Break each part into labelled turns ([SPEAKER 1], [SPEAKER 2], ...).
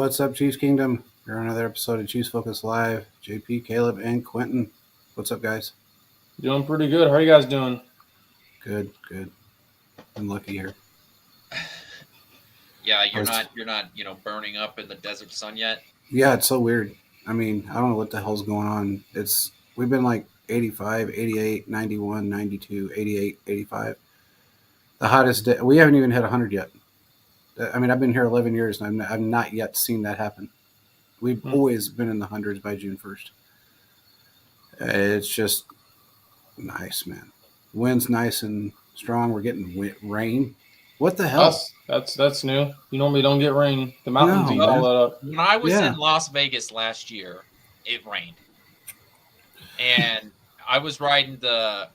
[SPEAKER 1] What's up, Chiefs Kingdom? You're on another episode of Chiefs Focus Live. JP, Caleb, and Quentin. What's up, guys?
[SPEAKER 2] Doing pretty good. How are you guys doing?
[SPEAKER 1] Good. I'm lucky here.
[SPEAKER 3] Yeah, you're not, burning up in the desert sun yet.
[SPEAKER 1] Yeah, it's so weird. I mean, I don't know what the hell's going on. We've been like 85, 88, 91, 92, 88, 85. The hottest day. We haven't even hit 100 yet. I mean, I've been here 11 years, and I've not yet seen that happen. We've always been in the hundreds by June 1st. It's just nice, man. Wind's nice and strong. We're getting rain. What the hell?
[SPEAKER 2] That's new. You normally don't get rain. The mountains eat all that up.
[SPEAKER 3] When I was in Las Vegas last year, it rained, and I was riding the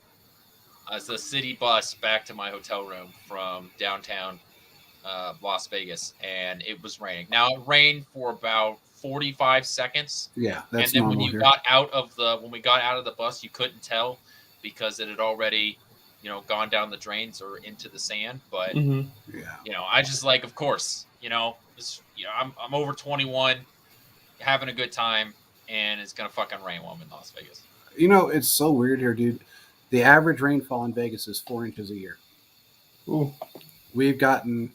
[SPEAKER 3] city bus back to my hotel room from downtown Las Vegas, and it was raining. Now it rained for about 45 seconds.
[SPEAKER 1] Yeah, that's
[SPEAKER 3] and then
[SPEAKER 1] normal
[SPEAKER 3] when we got out of the bus, you couldn't tell because it had already, gone down the drains or into the sand. But I just of course, I'm over 21, having a good time, and it's gonna fucking rain while I'm in Las Vegas.
[SPEAKER 1] It's so weird here, dude. The average rainfall in Vegas is 4 inches a year.
[SPEAKER 2] Ooh.
[SPEAKER 1] We've gotten,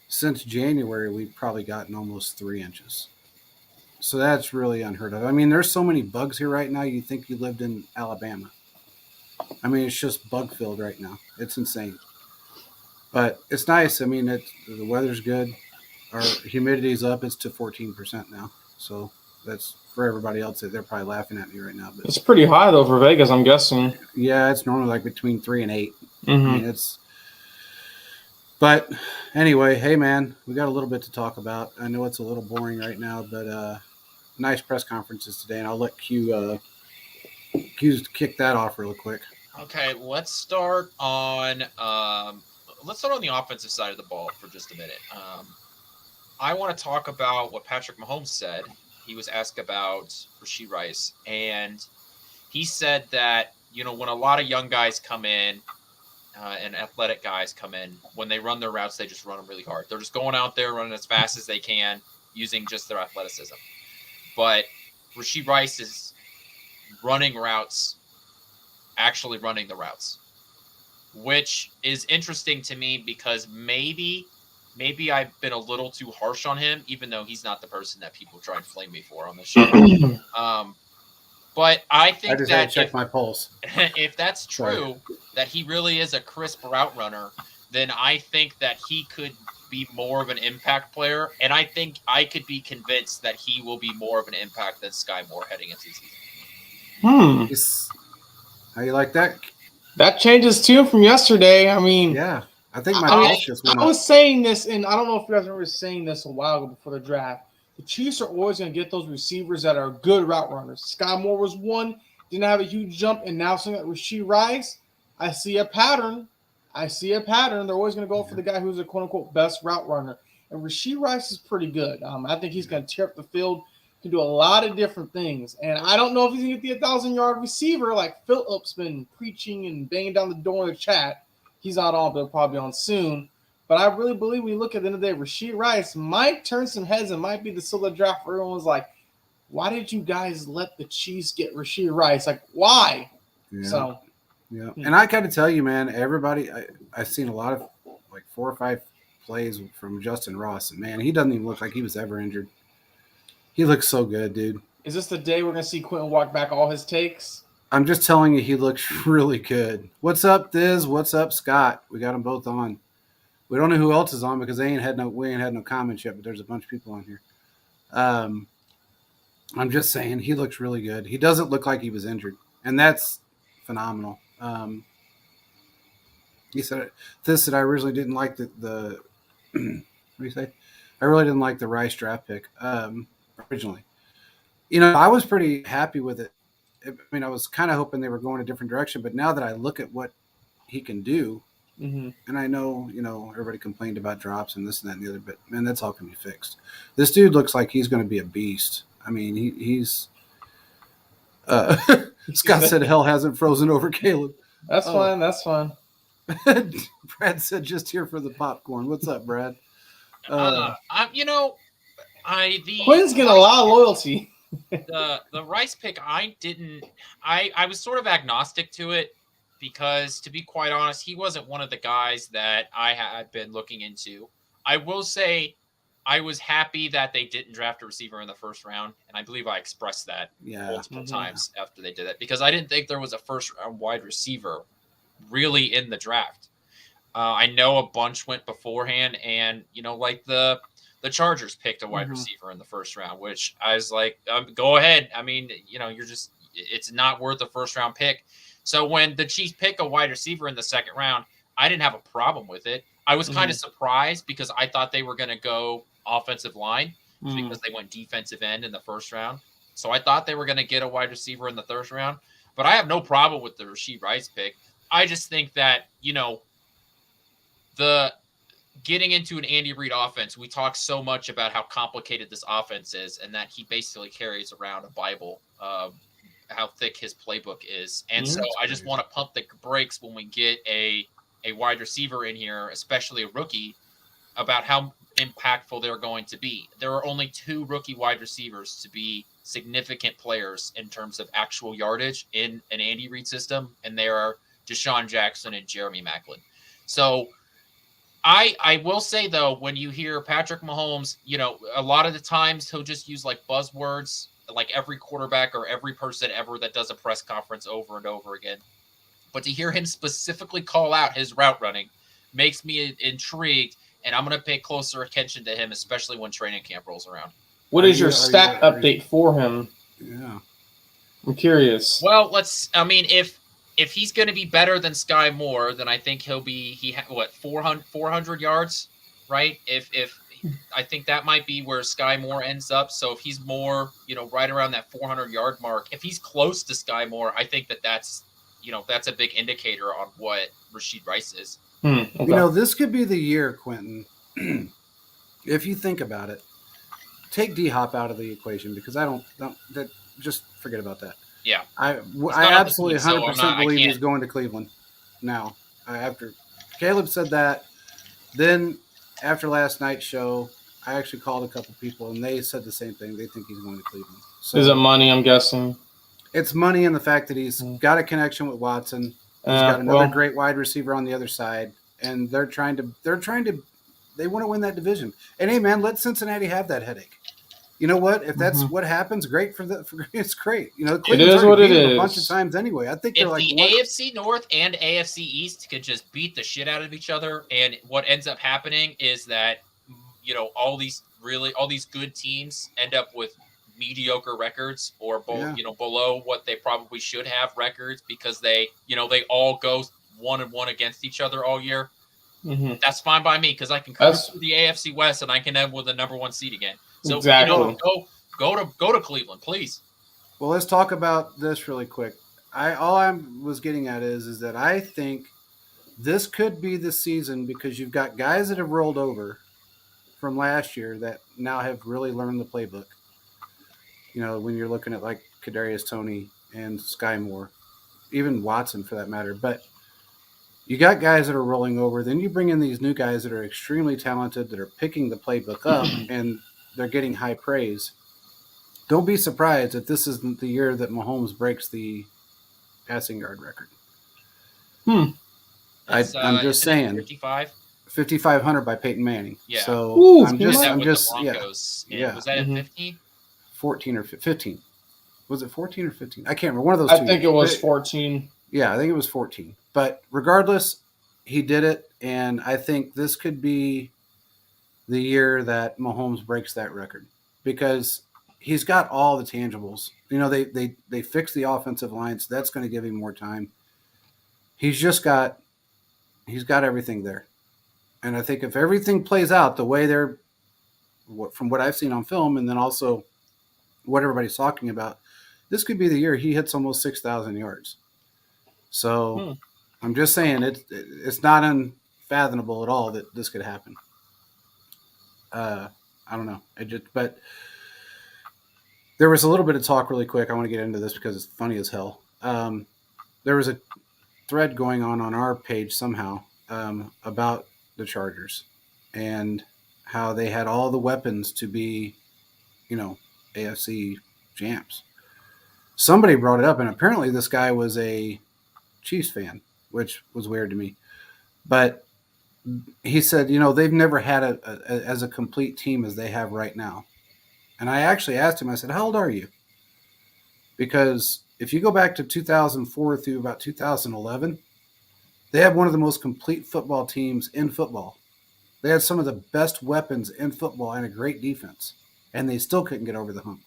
[SPEAKER 1] since January, we've probably gotten almost 3 inches. So that's really unheard of. I mean, there's so many bugs here right now, you'd think you lived in Alabama. I mean, it's just bug-filled right now. It's insane. But it's nice. I mean, the weather's good. Our humidity's up. It's to 14% now. So that's for everybody else. They're probably laughing at me right now. But
[SPEAKER 2] it's pretty high, though, for Vegas, I'm guessing.
[SPEAKER 1] Yeah, it's normally like between 3 and 8.
[SPEAKER 2] Mm-hmm.
[SPEAKER 1] I mean, But anyway, hey, man, we got a little bit to talk about. I know it's a little boring right now, but nice press conferences today, and I'll let Q kick that off real quick.
[SPEAKER 3] Okay, let's start on the offensive side of the ball for just a minute. I want to talk about what Patrick Mahomes said. He was asked about Rashee Rice, and he said that, when a lot of young guys come in and athletic guys come in, when they run their routes, they just run them really hard. They're just going out there running as fast as they can using just their athleticism. But Rashee Rice is running routes, actually running the routes, which is interesting to me because maybe I've been a little too harsh on him, even though he's not the person that people try and flame me for on the show. But I think
[SPEAKER 1] I just had to check my pulse.
[SPEAKER 3] If that's true, that he really is a crisp route runner, then I think that he could be more of an impact player, and I think I could be convinced that he will be more of an impact than Sky Moore heading into the season.
[SPEAKER 1] How you like that?
[SPEAKER 2] That changes too from yesterday. I mean,
[SPEAKER 1] yeah, I think my pulse just went up.
[SPEAKER 2] I was saying this, and I don't know if you guys remember saying this a while ago before the draft. The Chiefs are always going to get those receivers that are good route runners. Sky Moore was one, didn't have a huge jump, and now something like Rashee Rice, I see a pattern. They're always going to go for the guy who's a quote-unquote best route runner. And Rashee Rice is pretty good. I think he's going to tear up the field, can do a lot of different things. And I don't know if he's going to get the 1,000-yard receiver like Phillip's been preaching and banging down the door in the chat. He's not on, but he'll probably be on soon. But I really believe when you look at the end of the day, Rashee Rice might turn some heads and might be the silver draft where everyone's like, why did you guys let the Chiefs get Rashee Rice? Like, why?
[SPEAKER 1] Yeah. And I got to tell you, man, everybody, I've seen a lot of 4 or 5 plays from Justyn Ross, and man, he doesn't even look like he was ever injured. He looks so good, dude.
[SPEAKER 2] Is this the day we're going to see Quentin walk back all his takes?
[SPEAKER 1] I'm just telling you, he looks really good. What's up, Diz? What's up, Scott? We got them both on. We don't know who else is on because we ain't had no comments yet, but there's a bunch of people on here. I'm just saying, he looks really good. He doesn't look like he was injured, and that's phenomenal. He said I originally didn't like the what do you say? I really didn't like the Rice draft pick originally. I was pretty happy with it. I mean, I was kind of hoping they were going a different direction, but now that I look at what he can do, and I know, everybody complained about drops and this and that and the other, but man, that's all can be fixed. This dude looks like he's going to be a beast. I mean, he's Scott said hell hasn't frozen over Caleb.
[SPEAKER 2] That's fine.
[SPEAKER 1] Brad said just here for the popcorn. What's up, Brad?
[SPEAKER 3] You know, I the
[SPEAKER 2] Quinn's getting a lot of loyalty.
[SPEAKER 3] the Rice pick, I was sort of agnostic to it because, to be quite honest, he wasn't one of the guys that I had been looking into. I will say I was happy that they didn't draft a receiver in the first round, and I believe I expressed that
[SPEAKER 1] Yeah.
[SPEAKER 3] multiple
[SPEAKER 2] Mhm.
[SPEAKER 3] times after they did it, because I didn't think there was a first round wide receiver really in the draft. I know a bunch went beforehand, and like the Chargers picked a wide receiver in the first round, which I was like, go ahead. I mean, it's not worth a first round pick. So when the Chiefs pick a wide receiver in the second round, I didn't have a problem with it. I was kind of surprised because I thought they were going to go offensive line because they went defensive end in the first round. So I thought they were going to get a wide receiver in the third round, but I have no problem with the Rashee Rice pick. I just think that, the getting into an Andy Reid offense, we talk so much about how complicated this offense is and that he basically carries around a Bible, how thick his playbook is. And so I just want to pump the brakes when we get a wide receiver in here, especially a rookie, about how impactful they're going to be. There are only 2 rookie wide receivers to be significant players in terms of actual yardage in an Andy Reid system, and they are Deshaun Jackson and Jeremy Maclin. So I will say, though, when you hear Patrick Mahomes, a lot of the times he'll just use like buzzwords, like every quarterback or every person ever that does a press conference over and over again. But to hear him specifically call out his route running makes me intrigued, and I'm going to pay closer attention to him, especially when training camp rolls around.
[SPEAKER 2] What is your stat update for him?
[SPEAKER 1] Yeah.
[SPEAKER 2] I'm curious.
[SPEAKER 3] Well, if he's going to be better than Sky Moore, then I think he'll be 400 yards, right? If I think that might be where Sky Moore ends up. So if he's more, right around that 400-yard mark, if he's close to Sky Moore, I think that's a big indicator on what Rashee Rice is.
[SPEAKER 2] Okay.
[SPEAKER 1] This could be the year, Quentin. If you think about it, take D Hop out of the equation because I don't just forget about that.
[SPEAKER 3] Yeah,
[SPEAKER 1] I absolutely 100% believe he's going to Cleveland. Now, after Caleb said that, then after last night's show, I actually called a couple people and they said the same thing. They think he's going to Cleveland. So
[SPEAKER 2] is it money? I'm guessing
[SPEAKER 1] it's money and the fact that he's got a connection with Watson. He's got another great wide receiver on the other side, and they want to win that division. And hey, man, let Cincinnati have that headache. You know what? If that's what happens, great it's great.
[SPEAKER 2] It is what it is.
[SPEAKER 1] A bunch of times anyway. I think
[SPEAKER 3] if the AFC North and AFC East could just beat the shit out of each other, and what ends up happening is that all these good teams end up with mediocre records or below what they probably should have records because they all go 1-1 against each other all year. That's fine by me because I can cruise through the AFC West and I can end with the number 1 seed again. So
[SPEAKER 2] exactly.
[SPEAKER 3] Go to Cleveland, please.
[SPEAKER 1] Well, let's talk about this really quick. All I was getting at is that I think this could be the season because you've got guys that have rolled over from last year that now have really learned the playbook. When you're looking at like Kadarius Toney and Sky Moore, even Watson for that matter. But you got guys that are rolling over. Then you bring in these new guys that are extremely talented that are picking the playbook up and they're getting high praise. Don't be surprised if this isn't the year that Mahomes breaks the passing yard record. I'm just saying. 5,500 by Peyton Manning.
[SPEAKER 3] Yeah.
[SPEAKER 1] So I'm just
[SPEAKER 3] yeah. Was that at 15?
[SPEAKER 1] 14 or 15. Was it 14 or 15? I can't remember. One of those two.
[SPEAKER 2] I think it was 14.
[SPEAKER 1] Yeah, I think it was 14. But regardless, he did it, and I think this could be the year that Mahomes breaks that record because he's got all the tangibles. They fixed the offensive line, so that's going to give him more time. He's got everything there. And I think if everything plays out the way from what I've seen on film and then also what everybody's talking about, this could be the year he hits almost 6,000 yards. So I'm just saying it's not unfathomable at all that this could happen. I don't know. But there was a little bit of talk really quick. I want to get into this because it's funny as hell. There was a thread going on our page somehow about the Chargers and how they had all the weapons to be, AFC champs. Somebody brought it up, and apparently this guy was a Chiefs fan, which was weird to me. But he said, they've never had as a complete team as they have right now. And I actually asked him, I said, how old are you? Because if you go back to 2004 through about 2011, they had one of the most complete football teams in football. They had some of the best weapons in football and a great defense, and they still couldn't get over the hump.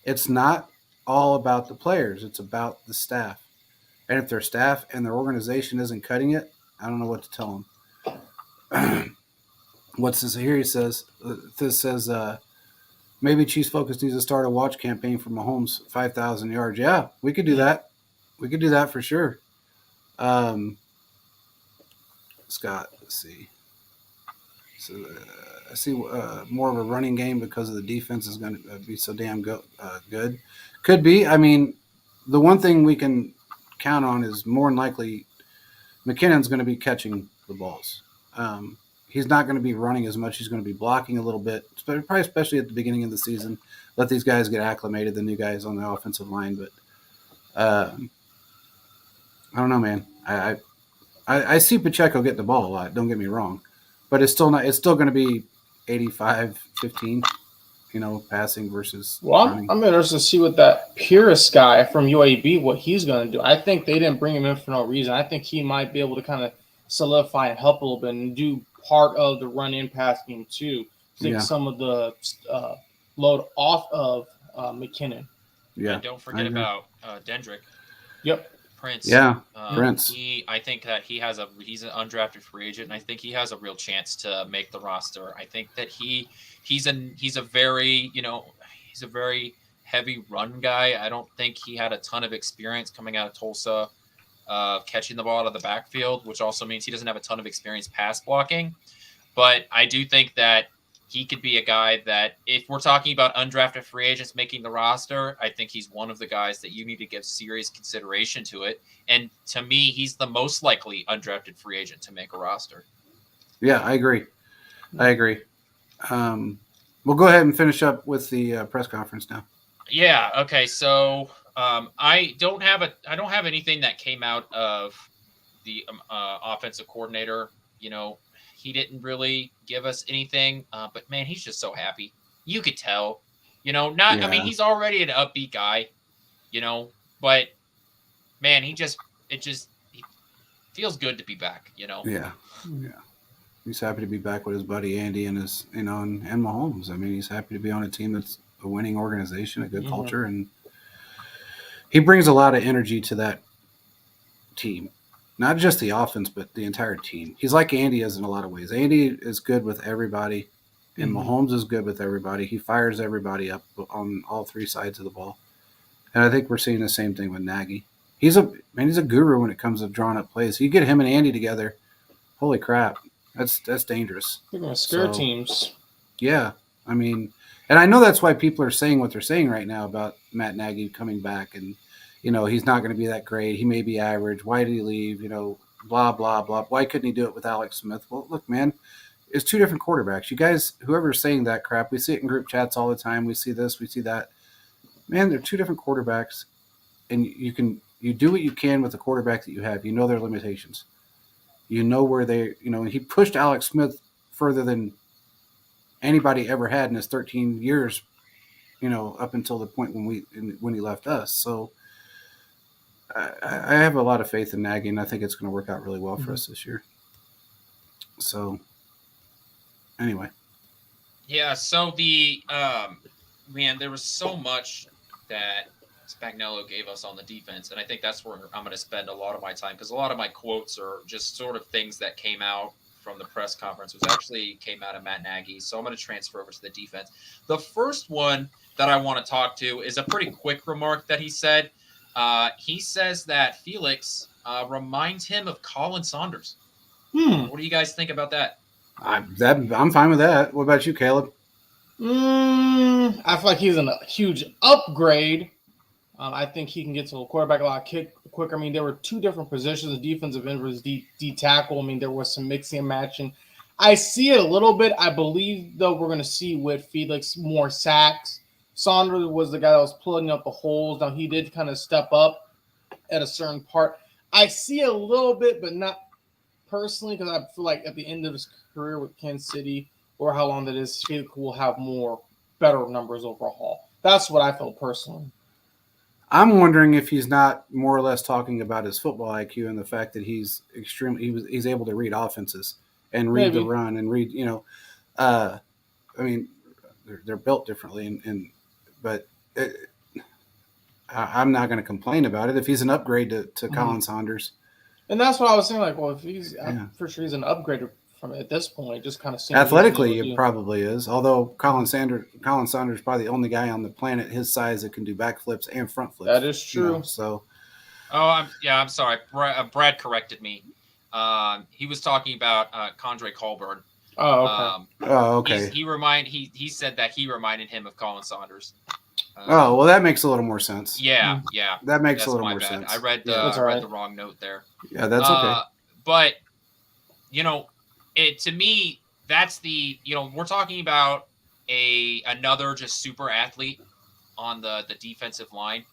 [SPEAKER 1] It's not all about the players, it's about the staff. And if their staff and their organization isn't cutting it, I don't know what to tell them. What's this here? He says, this says, maybe Chiefs Focus needs to start a watch campaign for Mahomes 5,000 yards. Yeah, we could do that. We could do that for sure. Scott, let's see. So I see more of a running game because of the defense is going to be so damn good. Could be. I mean, the one thing we can count on is more than likely McKinnon's going to be catching the balls. He's not going to be running as much. He's going to be blocking a little bit, probably especially at the beginning of the season. Let these guys get acclimated, the new guys on the offensive line. But I don't know, man. I see Pacheco get the ball a lot. Don't get me wrong, but it's still not. It's still going to be 85-15. Passing versus running.
[SPEAKER 2] I'm interested to see what that Pierce guy from UAB, what he's going to do. I think they didn't bring him in for no reason. I think he might be able to kind of solidify and help a little bit and do part of the run-in pass game too. Take some of the load off of McKinnon.
[SPEAKER 3] Yeah, and don't forget about Dendrick.
[SPEAKER 2] Yep.
[SPEAKER 3] Prince.
[SPEAKER 1] Yeah, Prince.
[SPEAKER 3] I think that he's an undrafted free agent, and I think he has a real chance to make the roster. I think that he's a very he's a very heavy run guy. I don't think he had a ton of experience coming out of Tulsa, catching the ball out of the backfield, which also means he doesn't have a ton of experience pass blocking. But I do think that he could be a guy that, if we're talking about undrafted free agents making the roster, I think he's one of the guys that you need to give serious consideration to it. And to me, he's the most likely undrafted free agent to make a roster.
[SPEAKER 1] Yeah, I agree. We'll go ahead and finish up with the press conference now.
[SPEAKER 3] Yeah. Okay. So I don't have anything that came out of the offensive coordinator. He didn't really give us anything, but man, he's just so happy. You could tell, I mean, he's already an upbeat guy, but man, he feels good to be back,
[SPEAKER 1] Yeah. He's happy to be back with his buddy Andy and his, and Mahomes. I mean, he's happy to be on a team that's a winning organization, a good culture, and he brings a lot of energy to that team. Not just the offense, but the entire team. He's like Andy is in a lot of ways. Andy is good with everybody, and Mahomes is good with everybody. He fires everybody up on all three sides of the ball. And I think we're seeing the same thing with Nagy. He's a guru when it comes to drawing up plays. You get him and Andy together, holy crap, that's dangerous.
[SPEAKER 2] They're going to scare teams.
[SPEAKER 1] Yeah, I mean, and I know that's why people are saying what they're saying right now about Matt Nagy coming back and, he's not going to be that great. He may be average. Why did he leave? Blah, blah, blah. Why couldn't he do it with Alex Smith? Well, look, man, it's two different quarterbacks. You guys, whoever's saying that crap, we see it in group chats all the time. We see this, we see that. Man, they're two different quarterbacks, and you do what you can with the quarterback that you have. You know their limitations. You know where he pushed Alex Smith further than anybody ever had in his 13 years, up until the point when he left us. So I have a lot of faith in Nagy, and I think it's going to work out really well for us this year. So, anyway.
[SPEAKER 3] Yeah, so the there was so much that Spagnuolo gave us on the defense, and I think that's where I'm going to spend a lot of my time, because a lot of my quotes are just sort of things that came out from the press conference, which actually came out of Matt Nagy. So I'm going to transfer over to the defense. The first one that I want to talk to is a pretty quick remark that he said. He says that Felix reminds him of Colin Saunders. What do you guys think about that?
[SPEAKER 1] I'm fine with that. What about you, Caleb?
[SPEAKER 2] I feel like he's in a huge upgrade. I think he can get to the quarterback a lot quicker. I mean, there were two different positions, the defensive end versus D tackle. I mean, there was some mixing and matching. I see it a little bit. I believe, though, we're going to see with Felix more sacks. Saunders was the guy that was pulling up the holes. Now, he did kind of step up at a certain part. I see it a little bit, but not personally, because I feel like at the end of his career with Kansas City, or how long that is, Felix will have more better numbers overall. That's what I feel personally.
[SPEAKER 1] I'm wondering if he's not more or less talking about his football IQ and the fact that he's able to read offenses and read the
[SPEAKER 2] Maybe.
[SPEAKER 1] run and read, uh, I mean, they're built differently, but I'm not going to complain about it if he's an upgrade to Colin Saunders.
[SPEAKER 2] And that's what I was saying. Like, well, if he's,
[SPEAKER 1] Yeah.
[SPEAKER 2] I'm pretty sure he's an upgrade from at this point. Just kind of seeing
[SPEAKER 1] Athletically, it probably is. Although Colin Saunders is probably the only guy on the planet his size that can do backflips and front flips.
[SPEAKER 2] That is true.
[SPEAKER 1] So,
[SPEAKER 3] I'm sorry. Brad corrected me. He was talking about Condre Colburn.
[SPEAKER 2] Oh, okay.
[SPEAKER 1] Okay.
[SPEAKER 3] He said that he reminded him of Colin Saunders.
[SPEAKER 1] Well, that makes a little more sense.
[SPEAKER 3] Yeah.
[SPEAKER 1] That makes
[SPEAKER 3] That's
[SPEAKER 1] a little
[SPEAKER 3] my
[SPEAKER 1] more
[SPEAKER 3] bad.
[SPEAKER 1] sense.
[SPEAKER 3] I read the wrong note there.
[SPEAKER 1] Yeah, that's okay.
[SPEAKER 3] But to me, that's the we're talking about another just super athlete on the defensive line,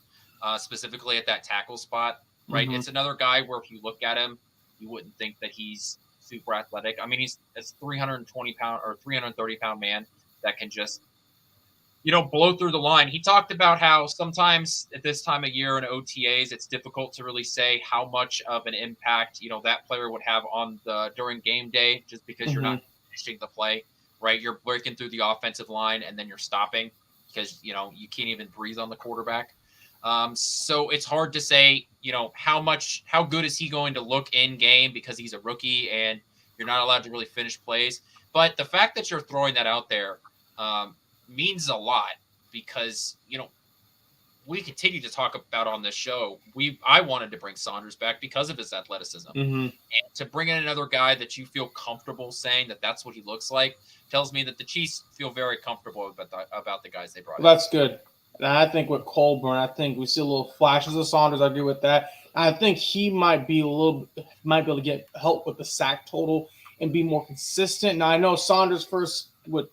[SPEAKER 3] specifically at that tackle spot. Right, It's another guy where if you look at him, you wouldn't think that he's super athletic. I mean, he's a 320 pound or 330 pound man that can just blow through the line. He talked about how sometimes at this time of year in OTAs, it's difficult to really say how much of an impact, that player would have on during game day, just because you're not finishing the play, right? You're breaking through the offensive line and then you're stopping because, you can't even breathe on the quarterback. So it's hard to say, how good is he going to look in game because he's a rookie and you're not allowed to really finish plays. But the fact that you're throwing that out there, means a lot because we continue to talk about on this show. I wanted to bring Saunders back because of his athleticism, and to bring in another guy that you feel comfortable saying that that's what he looks like tells me that the Chiefs feel very comfortable about the guys they brought.
[SPEAKER 2] Well, that's good. And I think with Colburn, I think we see a little flashes of Saunders. I agree with that. I think he might be able to get help with the sack total and be more consistent. Now I know Saunders first with.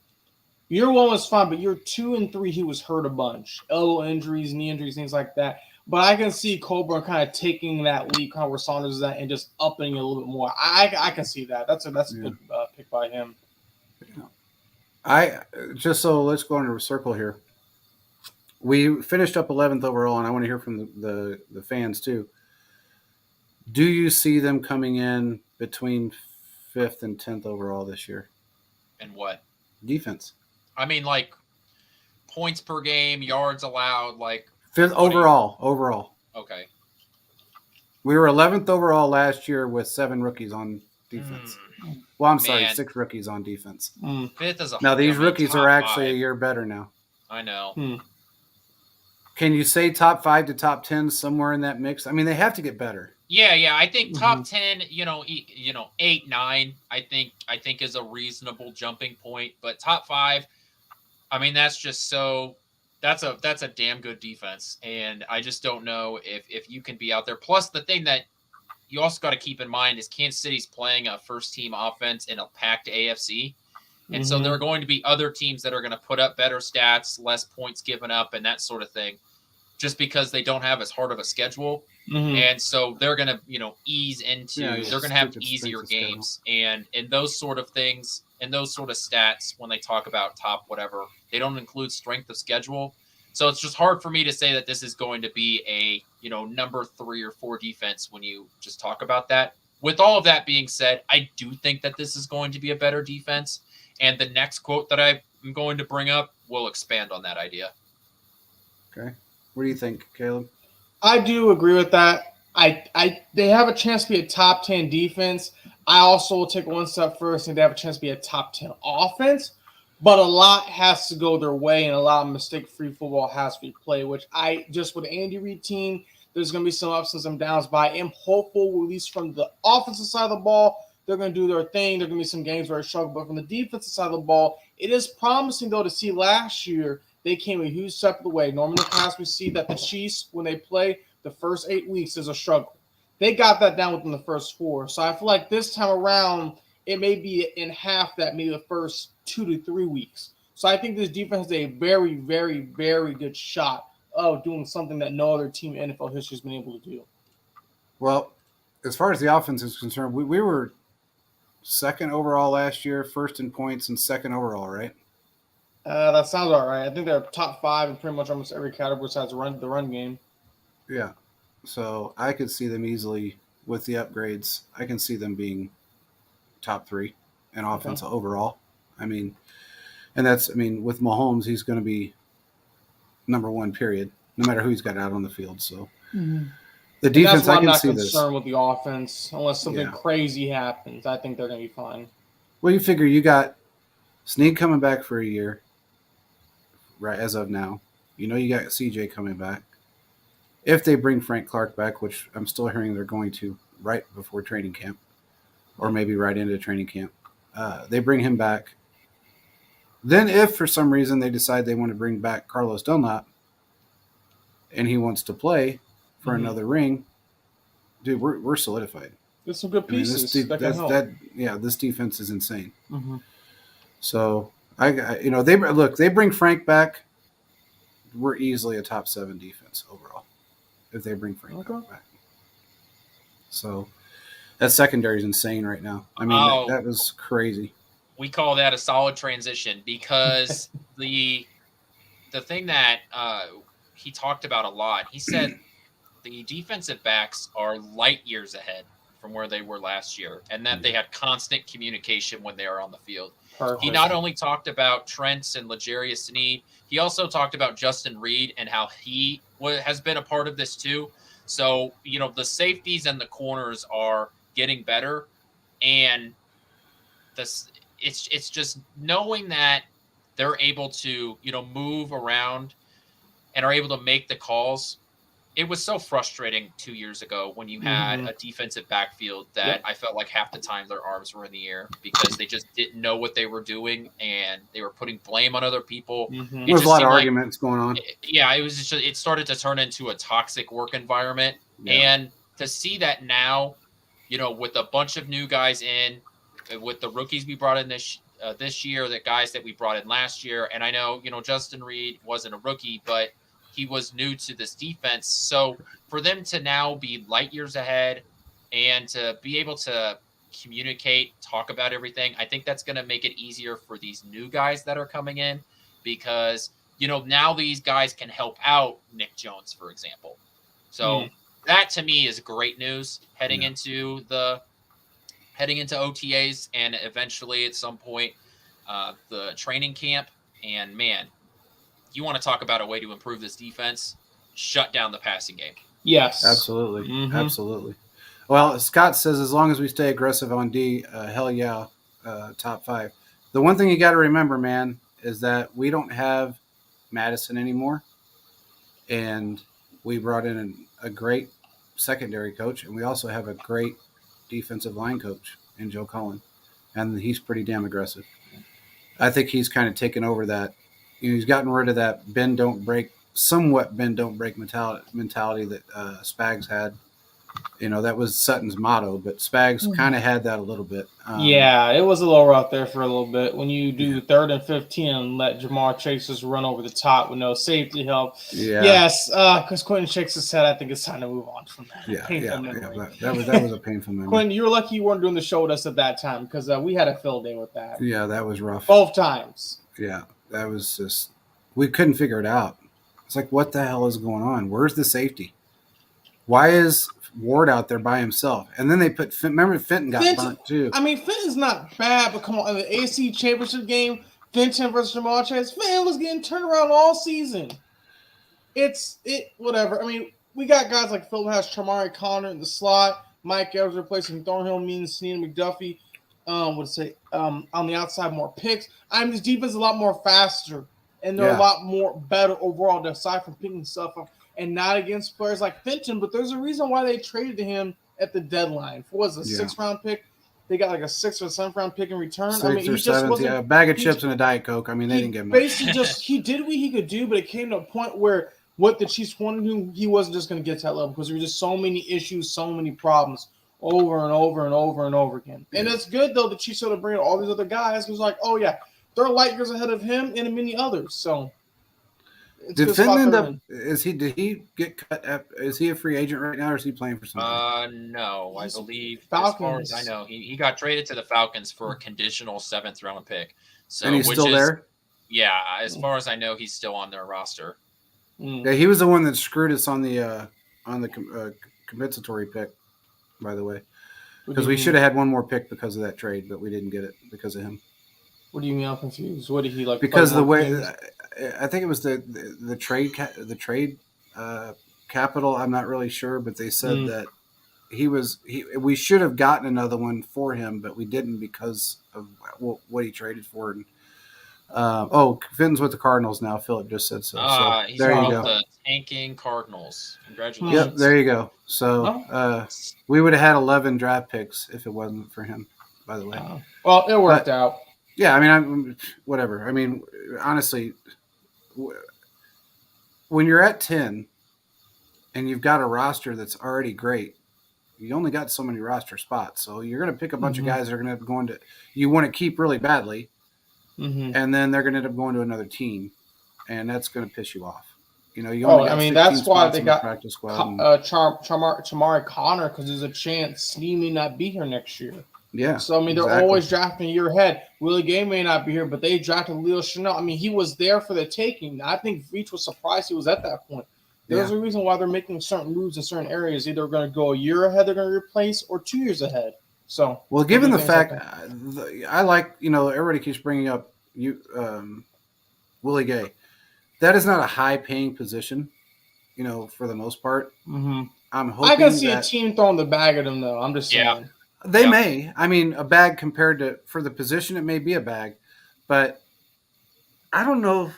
[SPEAKER 2] Year 1 was fine, but year 2 and 3, he was hurt a bunch. Elbow injuries, knee injuries, things like that. But I can see Colburn kind of taking that leap, kind of where Saunders is at, and just upping it a little bit more. I can see that. That's a good pick by him.
[SPEAKER 1] Let's go into a circle here. We finished up 11th overall, and I want to hear from the fans too. Do you see them coming in between 5th and 10th overall this year?
[SPEAKER 3] And what?
[SPEAKER 1] Defense.
[SPEAKER 3] I mean, like points per game, yards allowed, like
[SPEAKER 1] 5th overall.
[SPEAKER 3] Okay.
[SPEAKER 1] We were 11th overall last year with 7 rookies on defense. Well, I'm sorry, 6 rookies on defense.
[SPEAKER 3] 5th is
[SPEAKER 1] now these rookies are actually a year better now.
[SPEAKER 3] I know.
[SPEAKER 1] Can you say top 5 to top 10 somewhere in that mix? I mean, they have to get better.
[SPEAKER 3] Yeah. I think top 10, 8, 9. I think is a reasonable jumping point. But top 5, I mean, that's just so. That's a damn good defense, and I just don't know if you can be out there. Plus, the thing that you also got to keep in mind is Kansas City's playing a first-team offense in a packed AFC, and so there are going to be other teams that are going to put up better stats, less points given up, and that sort of thing, just because they don't have as hard of a schedule. And so they're going to, ease into. They're going to have easier games, and in those sort of things, and those sort of stats, when they talk about top whatever, they don't include strength of schedule. So it's just hard for me to say that this is going to be a number 3 or 4 defense when you just talk about that. With all of that being said, I do think that this is going to be a better defense, and the next quote that I'm going to bring up will expand on that idea.
[SPEAKER 1] Okay, what do you think, Caleb?
[SPEAKER 2] I do agree with that. They have a chance to be a top 10 defense. I also will take one step first and they have a chance to be a top 10 offense. But a lot has to go their way and a lot of mistake-free football has to be played, which with Andy Reid team, there's going to be some ups and some downs. But I am hopeful, at least from the offensive side of the ball, they're going to do their thing. There are going to be some games where it's struggle. But from the defensive side of the ball, it is promising, though, to see last year they came a huge step of the way. Normally in the past, we see that the Chiefs, when they play the first 8 weeks, is a struggle. They got that down within the first 4. So I feel like this time around, it may be in half that, maybe the first 2 to 3 weeks. So I think this defense has a very, very, very good shot of doing something that no other team in NFL history has been able to do.
[SPEAKER 1] Well, as far as the offense is concerned, we were second overall last year, first in points, and second overall, right?
[SPEAKER 2] That sounds all right. I think they're top 5 in pretty much almost every category besides the run game.
[SPEAKER 1] Yeah. So I could see them easily with the upgrades. I can see them being top 3 in offense overall. I mean, and that's, I mean, with Mahomes, he's going to be number 1, period, no matter who he's got out on the field. So the defense, I can see this.
[SPEAKER 2] I'm not concerned with the offense unless something crazy happens. I think they're going to be fine.
[SPEAKER 1] Well, you figure you got Snead coming back for a year, right, as of now. You know you got CJ coming back. If they bring Frank Clark back, which I'm still hearing they're going to right before training camp, or maybe right into training camp, they bring him back. Then if for some reason they decide they want to bring back Carlos Dunlap and he wants to play for another ring, dude, we're solidified.
[SPEAKER 2] There's some good pieces that can help.
[SPEAKER 1] This defense is insane. So they bring Frank back, we're easily a top 7 defense overall if they bring Frank back. So that secondary is insane right now. I mean, that was crazy.
[SPEAKER 3] We call that a solid transition because the thing that he talked about a lot, he said the defensive backs are light years ahead from where they were last year, and that they had constant communication when they were on the field. Perfect. He not only talked about Trent and L'Jarius Sneed, he also talked about Justyn Reed and how he has been a part of this too. So, the safeties and the corners are getting better, and it's just knowing that they're able to, move around and are able to make the calls. It was so frustrating 2 years ago when you had a defensive backfield that I felt like half the time their arms were in the air because they just didn't know what they were doing and they were putting blame on other people.
[SPEAKER 1] There's a lot of arguments going on.
[SPEAKER 3] It started to turn into a toxic work environment. Yeah. And to see that now, with a bunch of new guys in, with the rookies we brought in this year, the guys that we brought in last year, and I know, Justyn Reed wasn't a rookie, but he was new to this defense. So for them to now be light years ahead and to be able to communicate, talk about everything, I think that's going to make it easier for these new guys that are coming in because, now these guys can help out Nick Jones, for example. So that to me is great news heading into OTAs and eventually at some point the training camp. And man, you want to talk about a way to improve this defense, shut down the passing game.
[SPEAKER 2] Yes.
[SPEAKER 1] Absolutely. Absolutely. Well, Scott says as long as we stay aggressive on D, hell yeah, top 5. The one thing you got to remember, man, is that we don't have Madison anymore. And we brought in a great secondary coach, and we also have a great defensive line coach in Joe Cullen. And he's pretty damn aggressive. I think he's kind of taken over that. He's gotten rid of that bend, don't break mentality that Spags had. That was Sutton's motto, but Spags kind of had that a little bit.
[SPEAKER 2] It was a little rough there for a little bit. When you do 3rd and 15 and let Jamar Chase just run over the top with no safety help. Yeah. Yes, because Quentin shakes his head. I think it's time to move on from that.
[SPEAKER 1] That was a painful memory.
[SPEAKER 2] Quentin, you were lucky you weren't doing the show with us at that time because we had a field day with that.
[SPEAKER 1] Yeah, that was rough.
[SPEAKER 2] Both times.
[SPEAKER 1] Yeah, that was just – we couldn't figure it out. It's like, what the hell is going on? Where's the safety? Why is Ward out there by himself? And then they put – remember Fenton got burnt too.
[SPEAKER 2] I mean, Fenton's not bad, but come on. In the AC championship game, Fenton versus Jamal Chase, Fenton was getting turned around all season. Whatever. I mean, we got guys like Phil has Chamari Connor in the slot, Mike Evers replacing Thornhill, Means, Snead, and McDuffie. On the outside, more picks. I mean, this defense is a lot more faster, and they're a lot more better overall, aside from picking stuff up, and not against players like Fenton. But there's a reason why they traded to him at the deadline. For was a 6th-round pick? They got like a 6th or 7th-round pick in return.
[SPEAKER 1] 6th or 7th, a bag of chips and a Diet Coke. I mean, they didn't get much.
[SPEAKER 2] Basically, he did what he could do, but it came to a point where what the Chiefs wanted him, he wasn't just going to get to that level because there were just so many issues, so many problems over and over and over and over again. And it's good though that Chiefs sort of bring all these other guys because like, oh yeah, they're light years ahead of him and many others. So it's
[SPEAKER 1] Did
[SPEAKER 2] good
[SPEAKER 1] Finn
[SPEAKER 2] spot
[SPEAKER 1] end
[SPEAKER 2] they're
[SPEAKER 1] up?
[SPEAKER 2] in.
[SPEAKER 1] Did he get cut? Is he a free agent right now, or is he playing for somebody?
[SPEAKER 3] No, I
[SPEAKER 2] He's
[SPEAKER 3] believe, as far as I
[SPEAKER 2] Falcons.
[SPEAKER 3] know, he got traded to the Falcons for a conditional 7th-round pick.
[SPEAKER 1] And
[SPEAKER 3] So,
[SPEAKER 1] he's
[SPEAKER 3] which
[SPEAKER 1] still
[SPEAKER 3] is,
[SPEAKER 1] there.
[SPEAKER 3] yeah, as far as I know, he's still on their roster.
[SPEAKER 1] Yeah, he was the one that screwed us on the compensatory pick, by the way,
[SPEAKER 2] What do
[SPEAKER 1] because
[SPEAKER 2] you
[SPEAKER 1] we
[SPEAKER 2] mean?
[SPEAKER 1] should have had one more pick because of that trade, but we didn't get it because of him.
[SPEAKER 2] What do you mean? I'm confused. What did he like?
[SPEAKER 1] Because
[SPEAKER 2] play
[SPEAKER 1] the
[SPEAKER 2] more
[SPEAKER 1] way
[SPEAKER 2] games?
[SPEAKER 1] I think it was the trade capital. I'm not really sure, but they said that we should have gotten another one for him, but we didn't because of what he traded for. And Finn's with the Cardinals now. Philip just said so. So
[SPEAKER 3] He's
[SPEAKER 1] there you
[SPEAKER 3] with
[SPEAKER 1] go.
[SPEAKER 3] the tanking Cardinals.
[SPEAKER 1] Yep,
[SPEAKER 3] Congratulations.
[SPEAKER 1] there you go. So
[SPEAKER 2] Oh.
[SPEAKER 1] we would have had 11 draft picks if it wasn't for him. By the way,
[SPEAKER 2] Well, it worked out.
[SPEAKER 1] yeah. I mean, whatever. I mean, honestly, when you're at 10 and you've got a roster that's already great, you only got so many roster spots. So you're going to pick a bunch of guys that are going to go into you want to keep really badly, and then they're going to end up going to another team, and that's going to piss you off. You know, you only got 16
[SPEAKER 2] that's why
[SPEAKER 1] spots
[SPEAKER 2] they
[SPEAKER 1] in the
[SPEAKER 2] got
[SPEAKER 1] practice squad.
[SPEAKER 2] Chamari Connor because there's a chance he may not be here next year.
[SPEAKER 1] Yeah.
[SPEAKER 2] So I mean, they're always drafting a year ahead. Willie Gay may not be here, but they drafted Leo Chanel. I mean, he was there for the taking. I think Veach was surprised he was at that point. There's a reason why they're making certain moves in certain areas. Either going to go a year ahead, they're going to replace, or 2 years ahead. So,
[SPEAKER 1] well, given the fact, I like everybody keeps bringing up Willie Gay. That is not a high-paying position, for the most part.
[SPEAKER 2] Mm-hmm.
[SPEAKER 1] I'm hoping
[SPEAKER 2] I can see a team throwing the bag at him, though. I'm just saying.
[SPEAKER 3] Yeah.
[SPEAKER 1] They may. I mean, a bag compared to for the position, it may be a bag, but I don't know.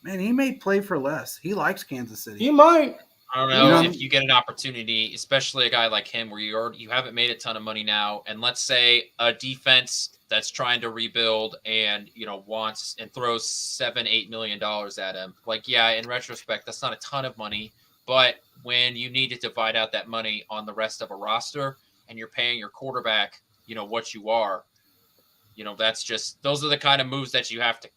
[SPEAKER 1] Man, he may play for less. He likes Kansas City.
[SPEAKER 2] He might.
[SPEAKER 3] I don't know if you get an opportunity, especially a guy like him, where you haven't made a ton of money now, and let's say a defense that's trying to rebuild and wants and throws $7-8 million at him. Like, yeah, in retrospect, that's not a ton of money, but when you need to divide out that money on the rest of a roster, and you're paying your quarterback, what you are, that's just those are the kind of moves that you have to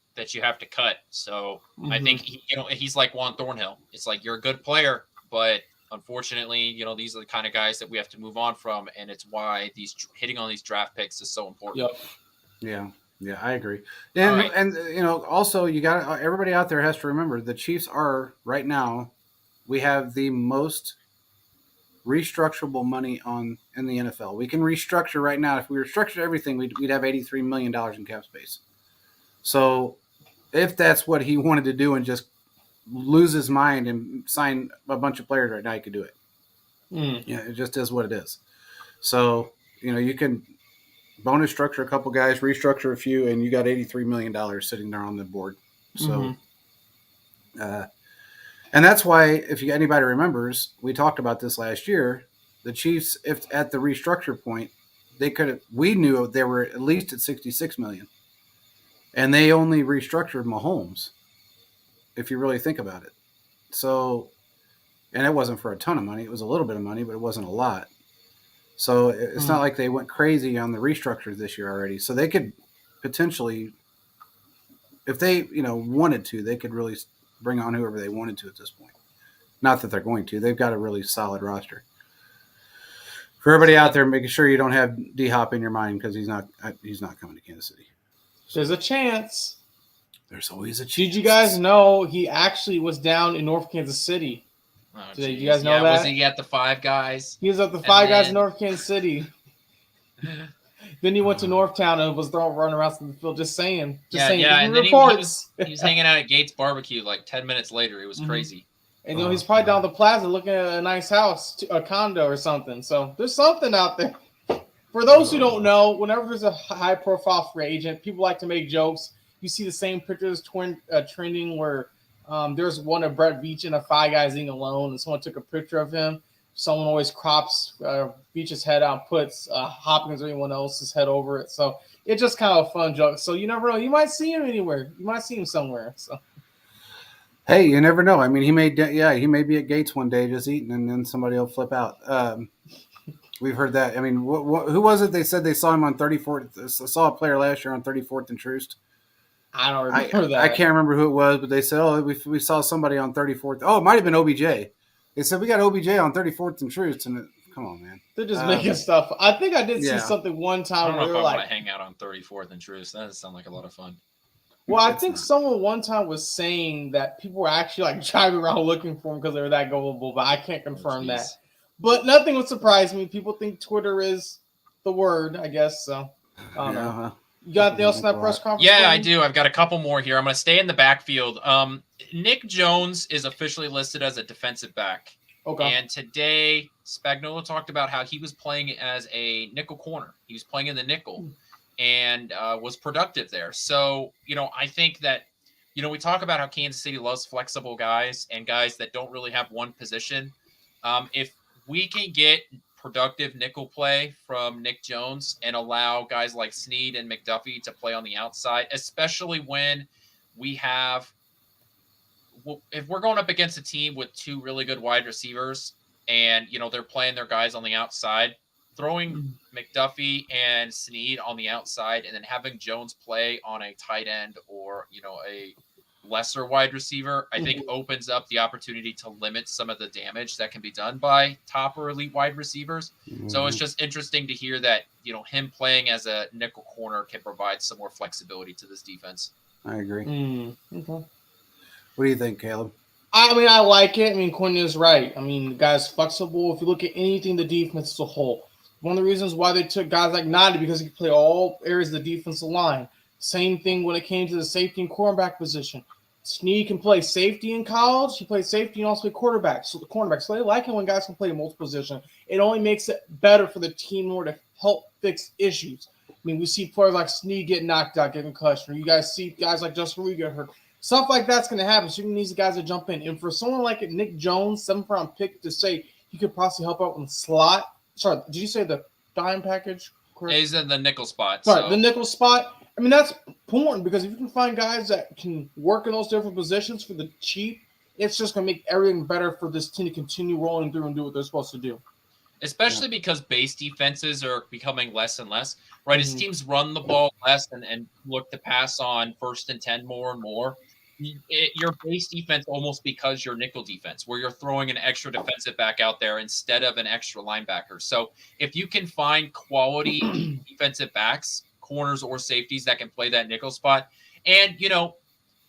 [SPEAKER 3] cut. So I think he's like Juan Thornhill. It's like you're a good player, but unfortunately, these are the kind of guys that we have to move on from, and it's why hitting on these draft picks is so important.
[SPEAKER 1] Yep. Yeah, I agree. And also you got everybody out there has to remember the Chiefs are right now. We have the most restructurable money in the NFL. We can restructure right now. If we restructured everything, we'd have $83 million in cap space. So if that's what he wanted to do and just lose his mind and sign a bunch of players right now, he could do it. It just is what it is. So, you can bonus structure a couple guys, restructure a few, and you got $83 million sitting there on the board. So, and that's why, if anybody remembers, we talked about this last year. The Chiefs, if at the restructure point, we knew they were at least at $66 million, and they only restructured Mahomes. If you really think about it, so, and it wasn't for a ton of money; it was a little bit of money, but it wasn't a lot. So it's not like they went crazy on the restructures this year already. So they could potentially, if they wanted to, they could really bring on whoever they wanted to at this point. Not that they're going to. They've got a really solid roster. For everybody out there, making sure you don't have D-Hop in your mind because he's not coming to Kansas City.
[SPEAKER 2] So, there's a chance.
[SPEAKER 1] There's always a chance.
[SPEAKER 2] Did you guys know he actually was down in North Kansas City? Did you guys know that?
[SPEAKER 3] Was he at the Five Guys?
[SPEAKER 2] He was at the Five Guys in North Kansas City. Then he went to Northtown and was running around the field, just saying.
[SPEAKER 3] Yeah. And then he was hanging out at Gates Barbecue like 10 minutes later. It was crazy.
[SPEAKER 2] And he's probably down the plaza looking at a nice house, a condo or something. So there's something out there. For those who don't know, whenever there's a high-profile free agent, people like to make jokes. You see the same pictures trending where there's one of Brett Veach and a Five Guys eating alone, and someone took a picture of him. Someone always crops Veach's head out, puts Hopkins or anyone else's head over it. So it's just kind of a fun joke. So you never know. You might see him anywhere. You might see him somewhere. So.
[SPEAKER 1] Hey, you never know. I mean, he may be at Gates one day just eating, and then somebody will flip out. We've heard that. I mean, who was it? They said they saw him on 34th. I saw a player last year on 34th and Troost.
[SPEAKER 2] I don't
[SPEAKER 1] I
[SPEAKER 2] remember
[SPEAKER 1] I
[SPEAKER 2] that.
[SPEAKER 1] can't remember who it was, but they said, oh, we saw somebody on 34th. Oh, it might have been OBJ. They said we got OBJ on 34th and Troost, and come on, man.
[SPEAKER 2] They're just making stuff. I think I did see
[SPEAKER 1] Yeah.
[SPEAKER 2] something one
[SPEAKER 3] I
[SPEAKER 2] time
[SPEAKER 3] don't know
[SPEAKER 2] where
[SPEAKER 3] if
[SPEAKER 2] they
[SPEAKER 3] I
[SPEAKER 2] were
[SPEAKER 3] want
[SPEAKER 2] like,
[SPEAKER 3] to hang out on 34th and Truce. That does sound like a lot of fun.
[SPEAKER 2] well, I
[SPEAKER 1] It's
[SPEAKER 2] think
[SPEAKER 1] not.
[SPEAKER 2] someone one time was saying that people were actually like driving around looking for him because they were that gullible, but I can't confirm
[SPEAKER 3] jeez.
[SPEAKER 2] that. But nothing would surprise me. People think Twitter is the word, I guess. So I don't know.
[SPEAKER 1] Yeah.
[SPEAKER 2] You got anything else in
[SPEAKER 1] Think a
[SPEAKER 2] that press
[SPEAKER 1] lot.
[SPEAKER 2] conference?
[SPEAKER 3] Yeah, I
[SPEAKER 2] Courtney?
[SPEAKER 3] do. I've got a couple more here. I'm going to stay in the backfield. Nick Jones is officially listed as a defensive back.
[SPEAKER 2] Okay.
[SPEAKER 3] And today, Spagnuolo talked about how he was playing as a nickel corner. He was playing in the nickel and was productive there. So, I think that, we talk about how Kansas City loves flexible guys and guys that don't really have one position. If we can get productive nickel play from Nick Jones and allow guys like Snead and McDuffie to play on the outside, especially when we have if we're going up against a team with two really good wide receivers and they're playing their guys on the outside, throwing McDuffie and Snead on the outside and then having Jones play on a tight end or a lesser wide receiver, I think opens up the opportunity to limit some of the damage that can be done by top or elite wide receivers. So it's just interesting to hear that him playing as a nickel corner can provide some more flexibility to this defense.
[SPEAKER 1] I agree.
[SPEAKER 2] Okay.
[SPEAKER 1] What do you think, Caleb?
[SPEAKER 2] I mean, I like it. I mean, Quinn is right. I mean, the guy's flexible. If you look at anything, the defense as a whole, one of the reasons why they took guys like Nadi because he could play all areas of the defensive line. Same thing when it came to the safety and cornerback position. Snead can play safety in college. He played safety and also play quarterback. So the cornerback. So they like it when guys can play multiple positions. It only makes it better for the team in order to help fix issues. I mean, we see players like Snead get knocked out, get concussion. Or you guys see guys like Justyn Ross get hurt. Stuff like that's going to happen. So you need these guys to jump in. And for someone like Nick Jones, 7th-round pick, to say he could possibly help out in the slot. Sorry, did you say the dime package?
[SPEAKER 3] He's in the nickel spot.
[SPEAKER 2] Sorry, the nickel spot. I mean, that's important because if you can find guys that can work in those different positions for the cheap, it's just going to make everything better for this team to continue rolling through and do what they're supposed to do.
[SPEAKER 3] Especially because base defenses are becoming less and less, right? As teams run the ball less and look to pass on 1st and 10 more and more, your base defense almost becomes your nickel defense, where you're throwing an extra defensive back out there instead of an extra linebacker. So if you can find quality defensive backs, corners or safeties that can play that nickel spot, and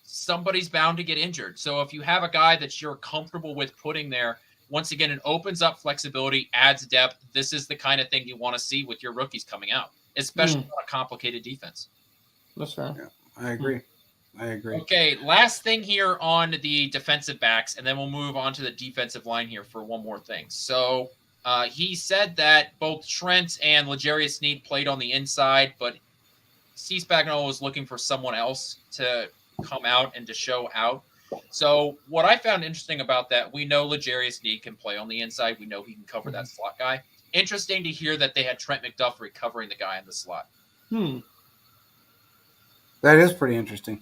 [SPEAKER 3] somebody's bound to get injured. So if you have a guy that you're comfortable with putting there, once again, it opens up flexibility, adds depth. This is the kind of thing you want to see with your rookies coming out, especially on a complicated defense.
[SPEAKER 2] That's right.
[SPEAKER 1] Yeah, I agree.
[SPEAKER 3] Okay, last thing here on the defensive backs, and then we'll move on to the defensive line here for one more thing. So he said that both Trent and L'Jarius Sneed played on the inside, but C. Spagnuolo was looking for someone else to come out and to show out. So what I found interesting about that, we know L'Jarius Sneed can play on the inside. We know he can cover that slot guy. Interesting to hear that they had Trent McDuffie covering the guy in the slot.
[SPEAKER 1] That is pretty interesting.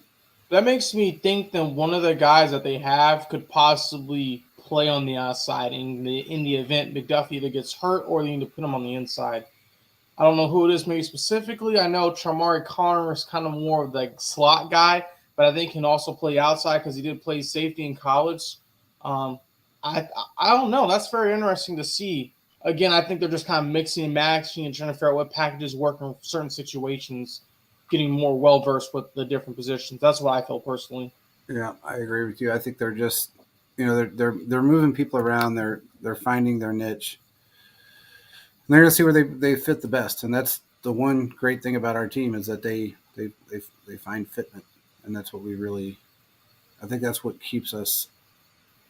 [SPEAKER 2] That makes me think that one of the guys that they have could possibly play on the outside in the event McDuffie either gets hurt or they need to put him on the inside. I don't know who it is maybe specifically. I know Chamari Connor is kind of more of the slot guy, but I think he can also play outside because he did play safety in college. I don't know. That's very interesting to see. Again, I think they're just kind of mixing and matching and trying to figure out what packages work in certain situations, getting more well-versed with the different positions. That's what I feel personally.
[SPEAKER 1] Yeah, I agree with you. I think they're just, they're moving people around. They're finding their niche. And they're going to see where they fit the best. And that's the one great thing about our team is that they find fitment. And that's what I think that's what keeps us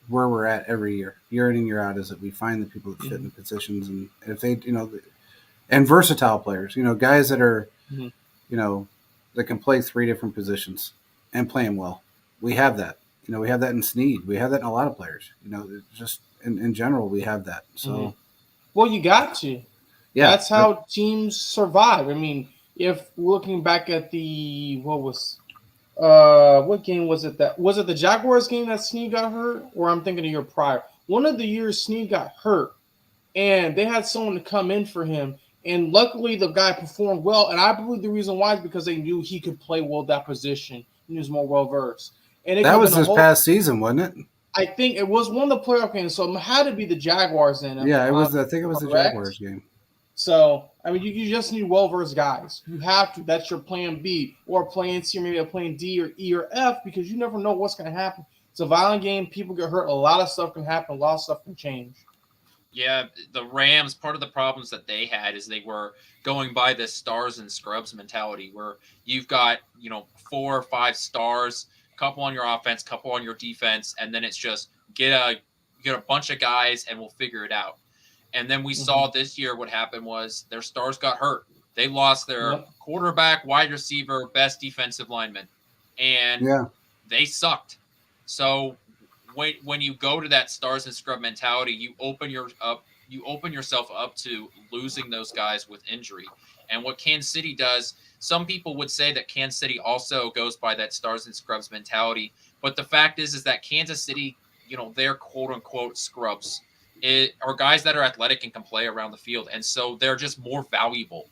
[SPEAKER 1] where we're at every year in and year out, is that we find the people that fit in the positions. And if they, and versatile players, guys that are, that can play 3 different positions and play them well. We have that. We have that in Snead. We have that in a lot of players. Just in general, we have that. So,
[SPEAKER 2] well, you got to.
[SPEAKER 1] Yeah,
[SPEAKER 2] that's how teams survive. I mean, if looking back at the what game was it? Was it the Jaguars game that Snead got hurt, or I'm thinking a year prior? One of the years Snead got hurt, and they had someone to come in for him. And luckily, the guy performed well. And I believe the reason why is because they knew he could play well that position. He was more well versed. And it could
[SPEAKER 1] That
[SPEAKER 2] have
[SPEAKER 1] was
[SPEAKER 2] been a
[SPEAKER 1] this
[SPEAKER 2] whole.
[SPEAKER 1] past season, wasn't it?
[SPEAKER 2] I think it was one of the playoff games, so it had to be the Jaguars then. If
[SPEAKER 1] Yeah, it was.
[SPEAKER 2] I'm
[SPEAKER 1] I think it was the
[SPEAKER 2] correct.
[SPEAKER 1] Jaguars game.
[SPEAKER 2] So I mean, you just need well versed guys. You have to. That's your plan B or plan C or maybe a plan D or E or F because you never know what's going to happen. It's a violent game. People get hurt. A lot of stuff can happen. A lot of stuff can change.
[SPEAKER 3] Yeah, the Rams, part of the problems that they had is they were going by this stars and scrubs mentality where you've got, 4 or 5 stars, couple on your offense, couple on your defense, and then it's just get a bunch of guys and we'll figure it out. And then we saw this year what happened was their stars got hurt. They lost their quarterback, wide receiver, best defensive lineman, and
[SPEAKER 1] Yeah.
[SPEAKER 3] they sucked. So when you go to that stars and scrub mentality, you open yourself up to losing those guys with injury. And what Kansas City does, some people would say that Kansas City also goes by that stars and scrubs mentality. But the fact is that Kansas City, their quote unquote scrubs are guys that are athletic and can play around the field. And so they're just more valuable.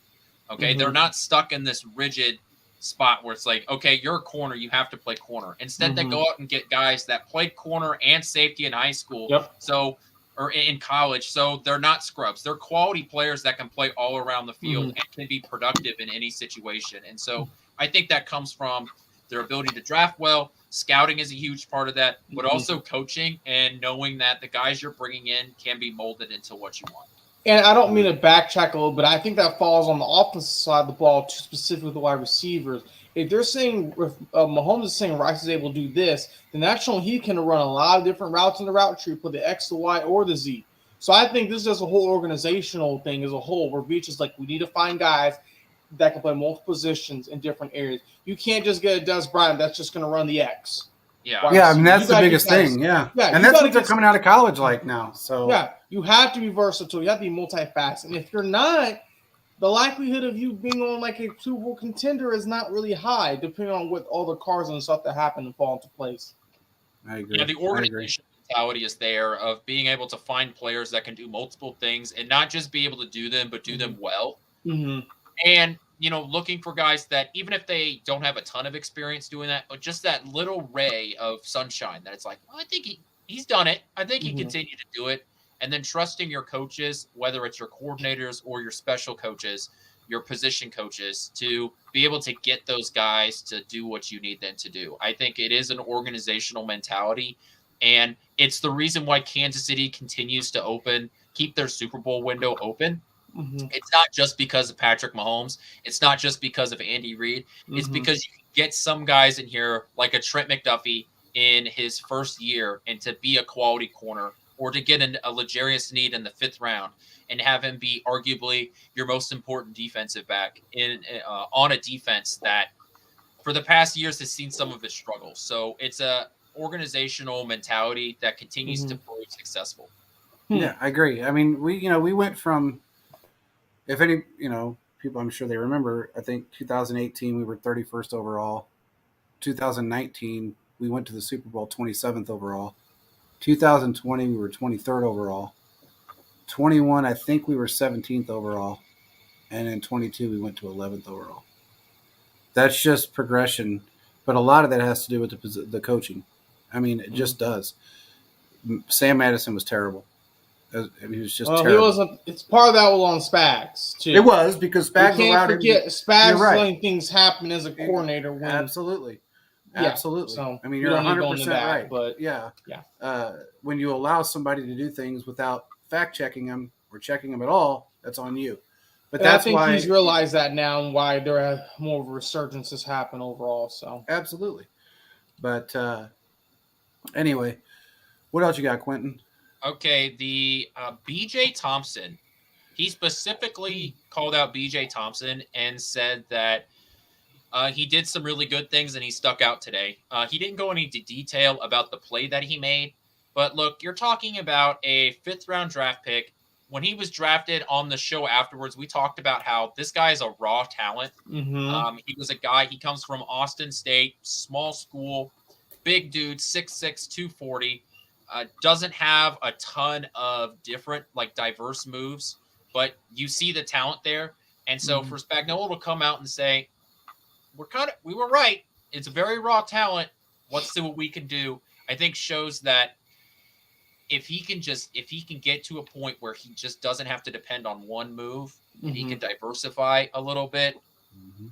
[SPEAKER 3] Okay. They're not stuck in this rigid spot where it's like, okay, you're a corner, you have to play corner. Instead, they go out and get guys that played corner and safety in high school. So, or in college. So they're not scrubs. They're quality players that can play all around the field and can be productive in any situation. And so I think that comes from their ability to draft well. Scouting is a huge part of that, but also coaching and knowing that the guys you're bringing in can be molded into what you want.
[SPEAKER 2] And I don't mean to backtrack a little bit. I think that falls on the offensive side of the ball, specifically the wide receivers. If they're saying, if Mahomes is saying Rice is able to do this, then that's showing he can run a lot of different routes in the route tree, put the X, the Y, or the Z. So I think this is just a whole organizational thing as a whole, where Beach is like, we need to find guys that can play multiple positions in different areas. You can't just get a Des Bryant that's just going to run the X.
[SPEAKER 3] Yeah.
[SPEAKER 1] Yeah, I mean, that's the biggest thing. Yeah. And that's what they're coming out of college like now. So
[SPEAKER 2] yeah, you have to be versatile. You have to be multifaceted. And if you're not, the likelihood of you being on like a Super Bowl contender is not really high, depending on what all the cards and stuff that happen and fall into place.
[SPEAKER 1] I agree.
[SPEAKER 3] Yeah, the organization mentality is there of being able to find players that can do multiple things and not just be able to do them, but do them well. And looking for guys that even if they don't have a ton of experience doing that, but just that little ray of sunshine that it's like, well, I think he's done it. I think he continued to do it. And then trusting your coaches, whether it's your coordinators or your special coaches, your position coaches, to be able to get those guys to do what you need them to do. I think it is an organizational mentality. And it's the reason why Kansas City continues to keep their Super Bowl window open. It's not just because of Patrick Mahomes. It's not just because of Andy Reid. It's because you can get some guys in here like a Trent McDuffie in his first year and to be a quality corner, or to get a L'Jarius Sneed in the 5th round and have him be arguably your most important defensive back on a defense that for the past years has seen some of its struggles. So it's a organizational mentality that continues to prove successful.
[SPEAKER 1] Yeah, I agree. I mean, we went from, if any, people, I'm sure they remember, I think 2018 we were 31st overall. 2019 we went to the Super Bowl 27th overall. 2020 we were 23rd overall. 21 I think we were 17th overall, and in 22 we went to 11th overall. That's just progression, but a lot of that has to do with the coaching. I mean, it just does. Sam Madison was terrible. He was just terrible.
[SPEAKER 2] He wasn't. It's part of that was on Spags too.
[SPEAKER 1] It was because Spags
[SPEAKER 2] you
[SPEAKER 1] allowed
[SPEAKER 2] can't forget
[SPEAKER 1] him.
[SPEAKER 2] Spags letting things happen as a coordinator.
[SPEAKER 1] Absolutely. Absolutely.
[SPEAKER 2] So
[SPEAKER 1] I mean, you're 100% right.
[SPEAKER 2] But
[SPEAKER 1] yeah. When you allow somebody to do things without fact checking them or checking them at all, that's on you. But that's
[SPEAKER 2] I think
[SPEAKER 1] why
[SPEAKER 2] he's realized that now and why there are more of a resurgence has happened overall. So
[SPEAKER 1] absolutely. But anyway, what else you got, Quentin?
[SPEAKER 3] Okay, the B.J. Thompson. He specifically called out B.J. Thompson and said that he did some really good things and he stuck out today. He didn't go into detail about the play that he made. But look, you're talking about a 5th-round draft pick. When he was drafted on the show afterwards, we talked about how this guy is a raw talent. He was a guy, he comes from Austin State, small school, big dude, 6'6", 240. Doesn't have a ton of different, like, diverse moves, but you see the talent there. And so for Spagnuolo to come out and say, we were right. It's a very raw talent. Let's see what we can do. I think shows that if he can get to a point where he just doesn't have to depend on one move and he can diversify a little bit,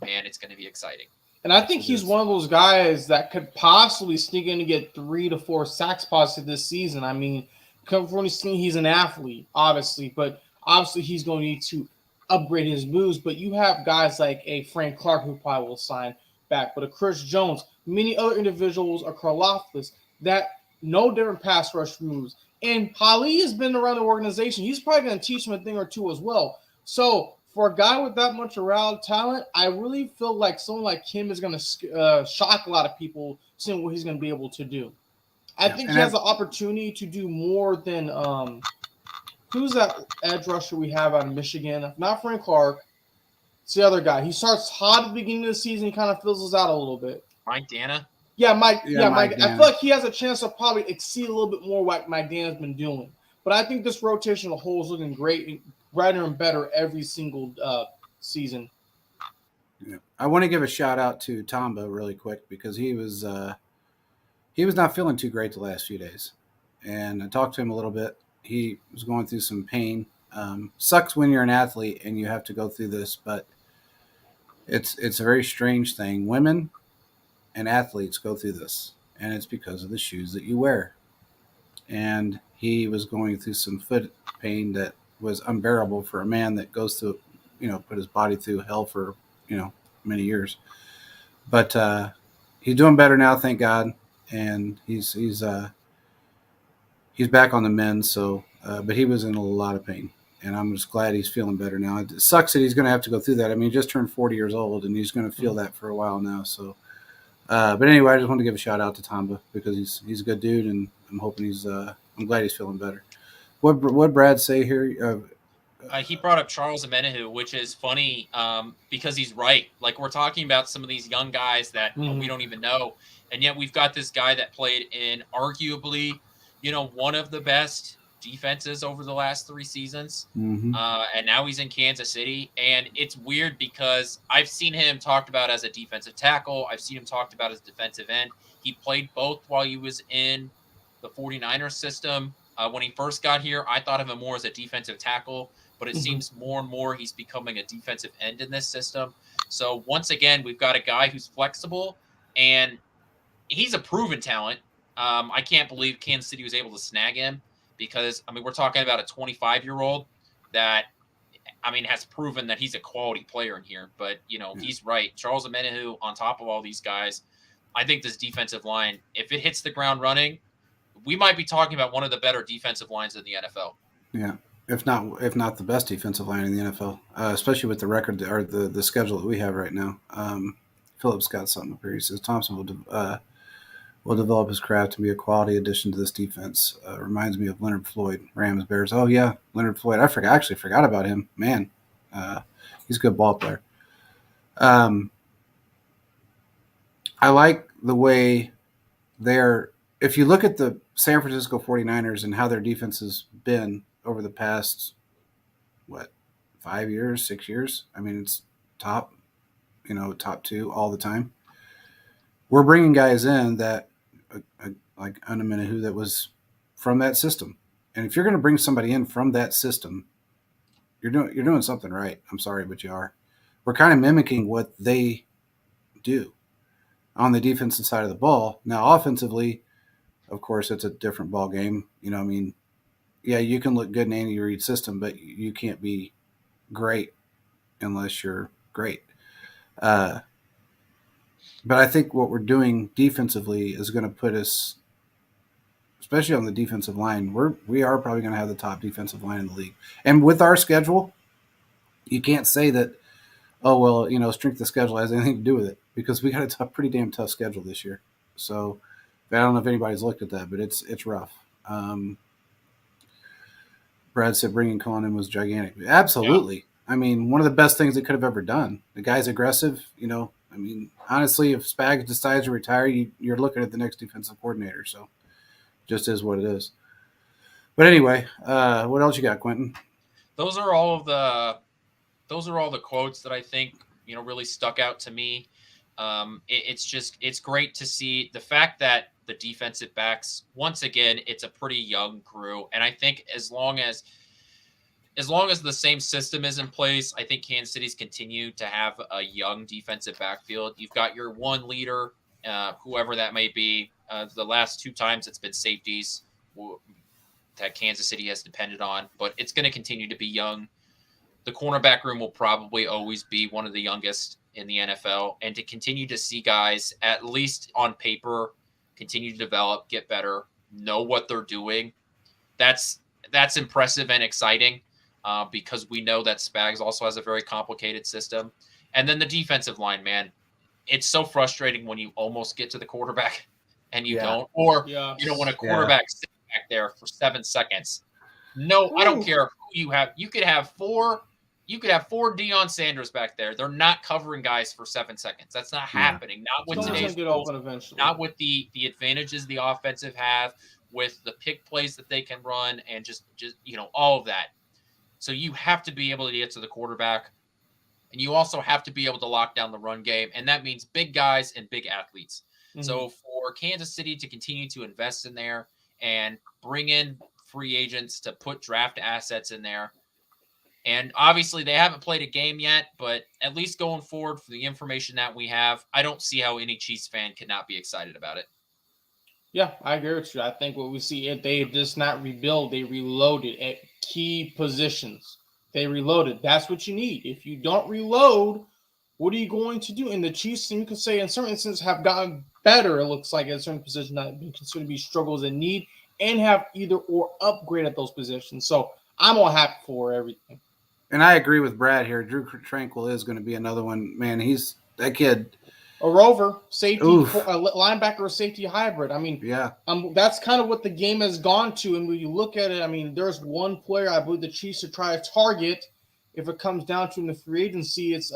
[SPEAKER 3] man, it's going to be exciting.
[SPEAKER 2] And I think he's one of those guys that could possibly sneak in to get 3 to 4 sacks possibly this season. I mean, come from he's an athlete, obviously, but obviously he's going to need to upgrade his moves. But you have guys like a Frank Clark who probably will sign back, but a Chris Jones, many other individuals, a Karlaftis, that know different pass rush moves. And Hali has been around the organization. He's probably going to teach him a thing or two as well. So for a guy with that much around talent, I really feel like someone like him is going to shock a lot of people seeing what he's going to be able to do. I think he has the opportunity to do more than who's that edge rusher we have out of Michigan? Not Frank Clark. It's the other guy. He starts hot at the beginning of the season. He kind of fizzles out a little bit.
[SPEAKER 3] Mike Dana?
[SPEAKER 2] Yeah, Mike.
[SPEAKER 1] Mike
[SPEAKER 2] I feel like he has a chance to probably exceed a little bit more what Mike Dana's been doing. But I think this rotation of whole is looking great, brighter and better every single season.
[SPEAKER 1] Yeah. I want to give a shout out to Tomba really quick because he was not feeling too great the last few days, and I talked to him a little bit. He was going through some pain. Sucks when you're an athlete and you have to go through this, but it's a very strange thing. Women and athletes go through this, and it's because of the shoes that you wear. And he was going through some foot pain that was unbearable for a man that goes through, put his body through hell for, many years. But he's doing better now, thank God, and he's back on the mend. So, but he was in a lot of pain, and I'm just glad he's feeling better now. It sucks that he's going to have to go through that. I mean, he just turned 40 years old, and he's going to feel that for a while now. So, but anyway, I just want to give a shout out to Tomba because he's a good dude, and I'm hoping I'm glad he's feeling better. What Brad say here?
[SPEAKER 3] He brought up Charles Omenihu, which is funny because he's right. Like, we're talking about some of these young guys that we don't even know, and yet we've got this guy that played in arguably, one of the best defenses over the last 3 seasons, and now he's in Kansas City. And it's weird because I've seen him talked about as a defensive tackle. I've seen him talked about as defensive end. He played both while he was in the 49ers system. When he first got here, I thought of him more as a defensive tackle, but it seems more and more he's becoming a defensive end in this system. So once again, we've got a guy who's flexible, and he's a proven talent. I can't believe Kansas City was able to snag him because, we're talking about a 25-year-old that, has proven that he's a quality player in here. But, he's right. Charles Omenihu, on top of all these guys, I think this defensive line, if it hits the ground running, we might be talking about one of the better defensive lines in the NFL.
[SPEAKER 1] Yeah, if not the best defensive line in the NFL, especially with the record or the schedule that we have right now. Phillips got something up here. He says Thompson will develop his craft to be a quality addition to this defense. Reminds me of Leonard Floyd, Rams, Bears. Oh yeah, Leonard Floyd. I actually forgot about him. Man, he's a good ball player. I like the way they're. If you look at the San Francisco 49ers and how their defense has been over the past, 5 years, 6 years? It's top 2 all the time. We're bringing guys in that, like Unaminihu, that was from that system. And if you're going to bring somebody in from that system, you're doing something right. I'm sorry, but you are. We're kind of mimicking what they do on the defensive side of the ball. Now, offensively, of course, it's a different ball game. Yeah, you can look good in Andy Reid's system, but you can't be great unless you're great. But I think what we're doing defensively is going to put us, especially on the defensive line, we are probably going to have the top defensive line in the league. And with our schedule, you can't say that, strength of schedule has anything to do with it because we got a pretty damn tough schedule this year. So I don't know if anybody's looked at that, but it's rough. Brad said bringing Cohen in was gigantic. Absolutely. Yeah. One of the best things they could have ever done. The guy's aggressive. Honestly, if Spags decides to retire, you're looking at the next defensive coordinator. So Just is what it is. But anyway, what else you got, Quentin?
[SPEAKER 3] Those are all the quotes that I think really stuck out to me. It's great to see the fact that the defensive backs, once again, it's a pretty young crew, and I think as long as the same system is in place, I think Kansas City's continue to have a young defensive backfield. You've got your one leader, whoever that may be. The last two times it's been safeties that Kansas City has depended on, but it's going to continue to be young. The cornerback room will probably always be one of the youngest in the NFL, and to continue to see guys, at least on paper, continue to develop, get better, know what they're doing. That's impressive and exciting, because we know that Spags also has a very complicated system. And then the defensive line, man, it's so frustrating when you almost get to the quarterback and you don't, or when a quarterback sits back there for 7 seconds. No, I don't care who you have. You could have four Deion Sanders back there. They're not covering guys for 7 seconds. That's not happening. Not with today's rules. Not with the advantages the offensive have, with the pick plays that they can run, and just all of that. So you have to be able to get to the quarterback, and you also have to be able to lock down the run game, and that means big guys and big athletes. Mm-hmm. So for Kansas City to continue to invest in there and bring in free agents to put draft assets in there, and obviously they haven't played a game yet, but at least going forward, for the information that we have, I don't see how any Chiefs fan could not be excited about it.
[SPEAKER 2] Yeah, I agree with you. I think what we see, they just not rebuild, they reloaded at key positions. They reloaded. That's what you need. If you don't reload, what are you going to do? And the Chiefs, you could say in certain instances, have gotten better, it looks like, at certain positions that have been considered to be struggles in need, and have either or upgraded those positions. So I'm all happy for everything.
[SPEAKER 1] And I agree with Brad here. Drew Tranquil is going to be another one. Man, he's that kid.
[SPEAKER 2] A rover, safety, a linebacker, or safety hybrid. I mean, that's kind of what the game has gone to. And when you look at it, I mean, there's one player I believe the Chiefs should try to target if it comes down to in the free agency. It's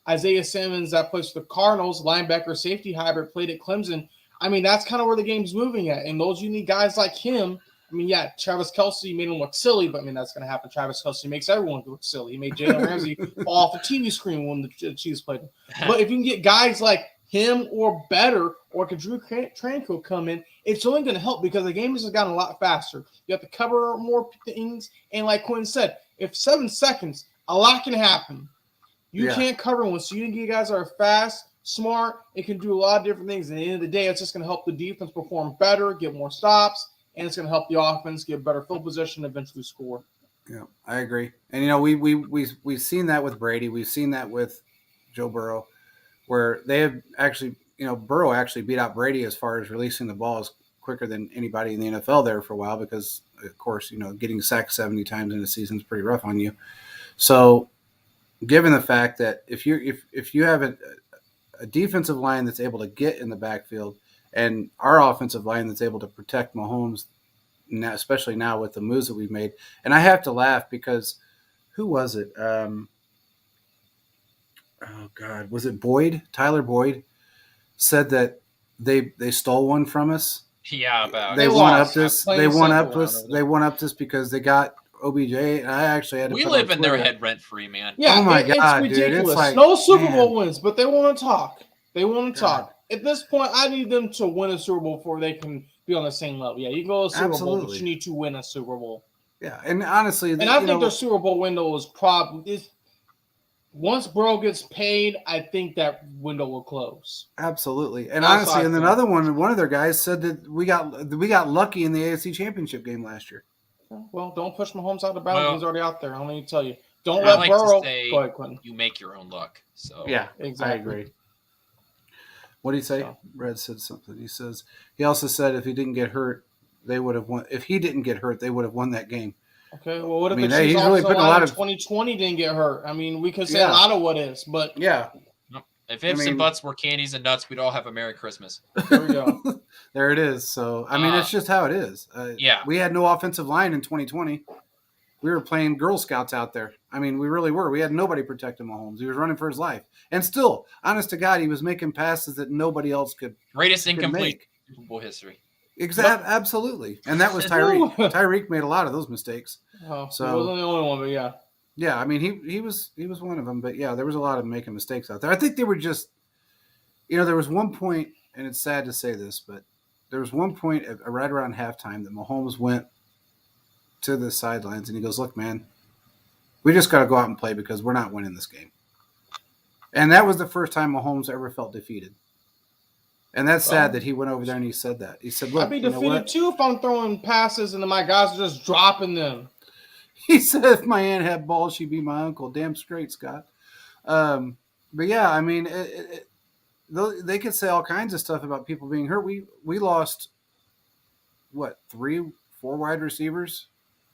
[SPEAKER 2] Isaiah Simmons that plays for the Cardinals, linebacker, safety hybrid, played at Clemson. I mean, that's kind of where the game's moving at. And those you need guys like him. I mean, Travis Kelce made him look silly, but I mean, that's going to happen. Travis Kelce makes everyone look silly. He made Jalen Ramsey fall off the TV screen when the Chiefs played him. But if you can get guys like him or better, or can Drew Tranquil come in, it's only going to help because the game has gotten a lot faster. You have to cover more things. And like Quinn said, if 7 seconds, a lot can happen. You can't cover one. So you can get guys that are fast, smart, it can do a lot of different things. And at the end of the day, it's just going to help the defense perform better, get more stops, and it's going to help the offense get better field position and eventually score.
[SPEAKER 1] Yeah, I agree. And, we've seen that with Brady. We've seen that with Joe Burrow, where they have actually, Burrow actually beat out Brady as far as releasing the balls quicker than anybody in the NFL there for a while because, of course, getting sacked 70 times in a season is pretty rough on you. So given the fact that if you have a defensive line that's able to get in the backfield, and our offensive line that's able to protect Mahomes, now, especially now with the moves that we've made. And I have to laugh because who was it? Oh, God. Was it Boyd? Tyler Boyd said that they stole one from us.
[SPEAKER 3] Yeah, about
[SPEAKER 1] they won up this. They won up this. They won up this because they got OBJ. And I actually had to.
[SPEAKER 3] We live in their head rent free, man.
[SPEAKER 2] Yeah,
[SPEAKER 1] oh my God,
[SPEAKER 2] it's ridiculous.
[SPEAKER 1] Dude, it's like,
[SPEAKER 2] no Super Bowl wins, but they want to talk. They want to talk. At this point, I need them to win a Super Bowl before they can be on the same level. Yeah, you can go to a Super Bowl, but you need to win a Super Bowl.
[SPEAKER 1] Yeah, and honestly,
[SPEAKER 2] I think their Super Bowl window is probably once Burrow gets paid, I think that window will close.
[SPEAKER 1] Absolutely, and honestly, and another one of their guys said that we got lucky in the AFC Championship game last year.
[SPEAKER 2] Well, don't push Mahomes out of bounds. He's already out there. I don't need to tell you. Don't let Burrow. Go ahead, Quentin.
[SPEAKER 3] You make your own luck. So
[SPEAKER 1] yeah,
[SPEAKER 2] exactly.
[SPEAKER 1] I agree. What did he say? Brad said something. He says he also said if he didn't get hurt, they would have won. If he didn't get hurt, they would have won that game.
[SPEAKER 2] Okay. Well, what if the Chiefs really putting a lot of 2020 didn't get hurt? I mean, we could say a lot of what ifs, but
[SPEAKER 3] if ifs and buts were candies and nuts, we'd all have a Merry Christmas.
[SPEAKER 2] There we go.
[SPEAKER 1] There it is. So I mean, it's just how it is. We had no offensive line in 2020. We were playing Girl Scouts out there. I mean, we really were. We had nobody protecting Mahomes. He was running for his life. And still, honest to God, he was making passes that nobody else could.
[SPEAKER 3] Greatest incomplete Super Bowl history.
[SPEAKER 1] Absolutely. And that was
[SPEAKER 2] Woo.
[SPEAKER 1] Tyreek. Tyreek made a lot of those mistakes.
[SPEAKER 2] Oh, he
[SPEAKER 1] So
[SPEAKER 2] wasn't the only one, but yeah.
[SPEAKER 1] yeah, I mean he was one of them. But yeah, there was a lot of making mistakes out there. I think they were just, there was one point, and it's sad to say this, but there was one point right around halftime that Mahomes went to the sidelines and he goes, "Look, man, we just got to go out and play because we're not winning this game." And that was the first time Mahomes ever felt defeated. And that's sad that he went over there and he said that. He said, "Look,
[SPEAKER 2] I'd be defeated too if I'm throwing passes and then my guys are just dropping them."
[SPEAKER 1] He said, "If my aunt had balls, she'd be my uncle." Damn straight, Scott. But yeah, I mean, they could say all kinds of stuff about people being hurt. We lost what 3-4 wide receivers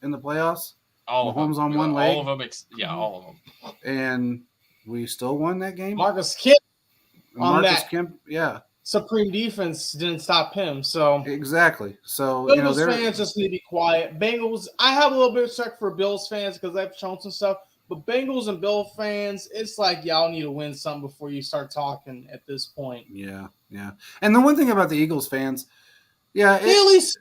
[SPEAKER 1] in the playoffs.
[SPEAKER 3] All
[SPEAKER 1] Mahomes
[SPEAKER 3] of them.
[SPEAKER 1] on one leg.
[SPEAKER 3] All of them. All of them.
[SPEAKER 1] And we still won that game.
[SPEAKER 2] Marcus Kemp,
[SPEAKER 1] yeah.
[SPEAKER 2] Supreme defense didn't stop him. So
[SPEAKER 1] exactly. So
[SPEAKER 2] Bengals fans just need to be quiet. Bengals, I have a little bit of respect for Bills fans because they've shown some stuff. But Bengals and Bill fans, it's like y'all need to win something before you start talking at this point.
[SPEAKER 1] Yeah. And the one thing about the Eagles fans, they
[SPEAKER 2] at least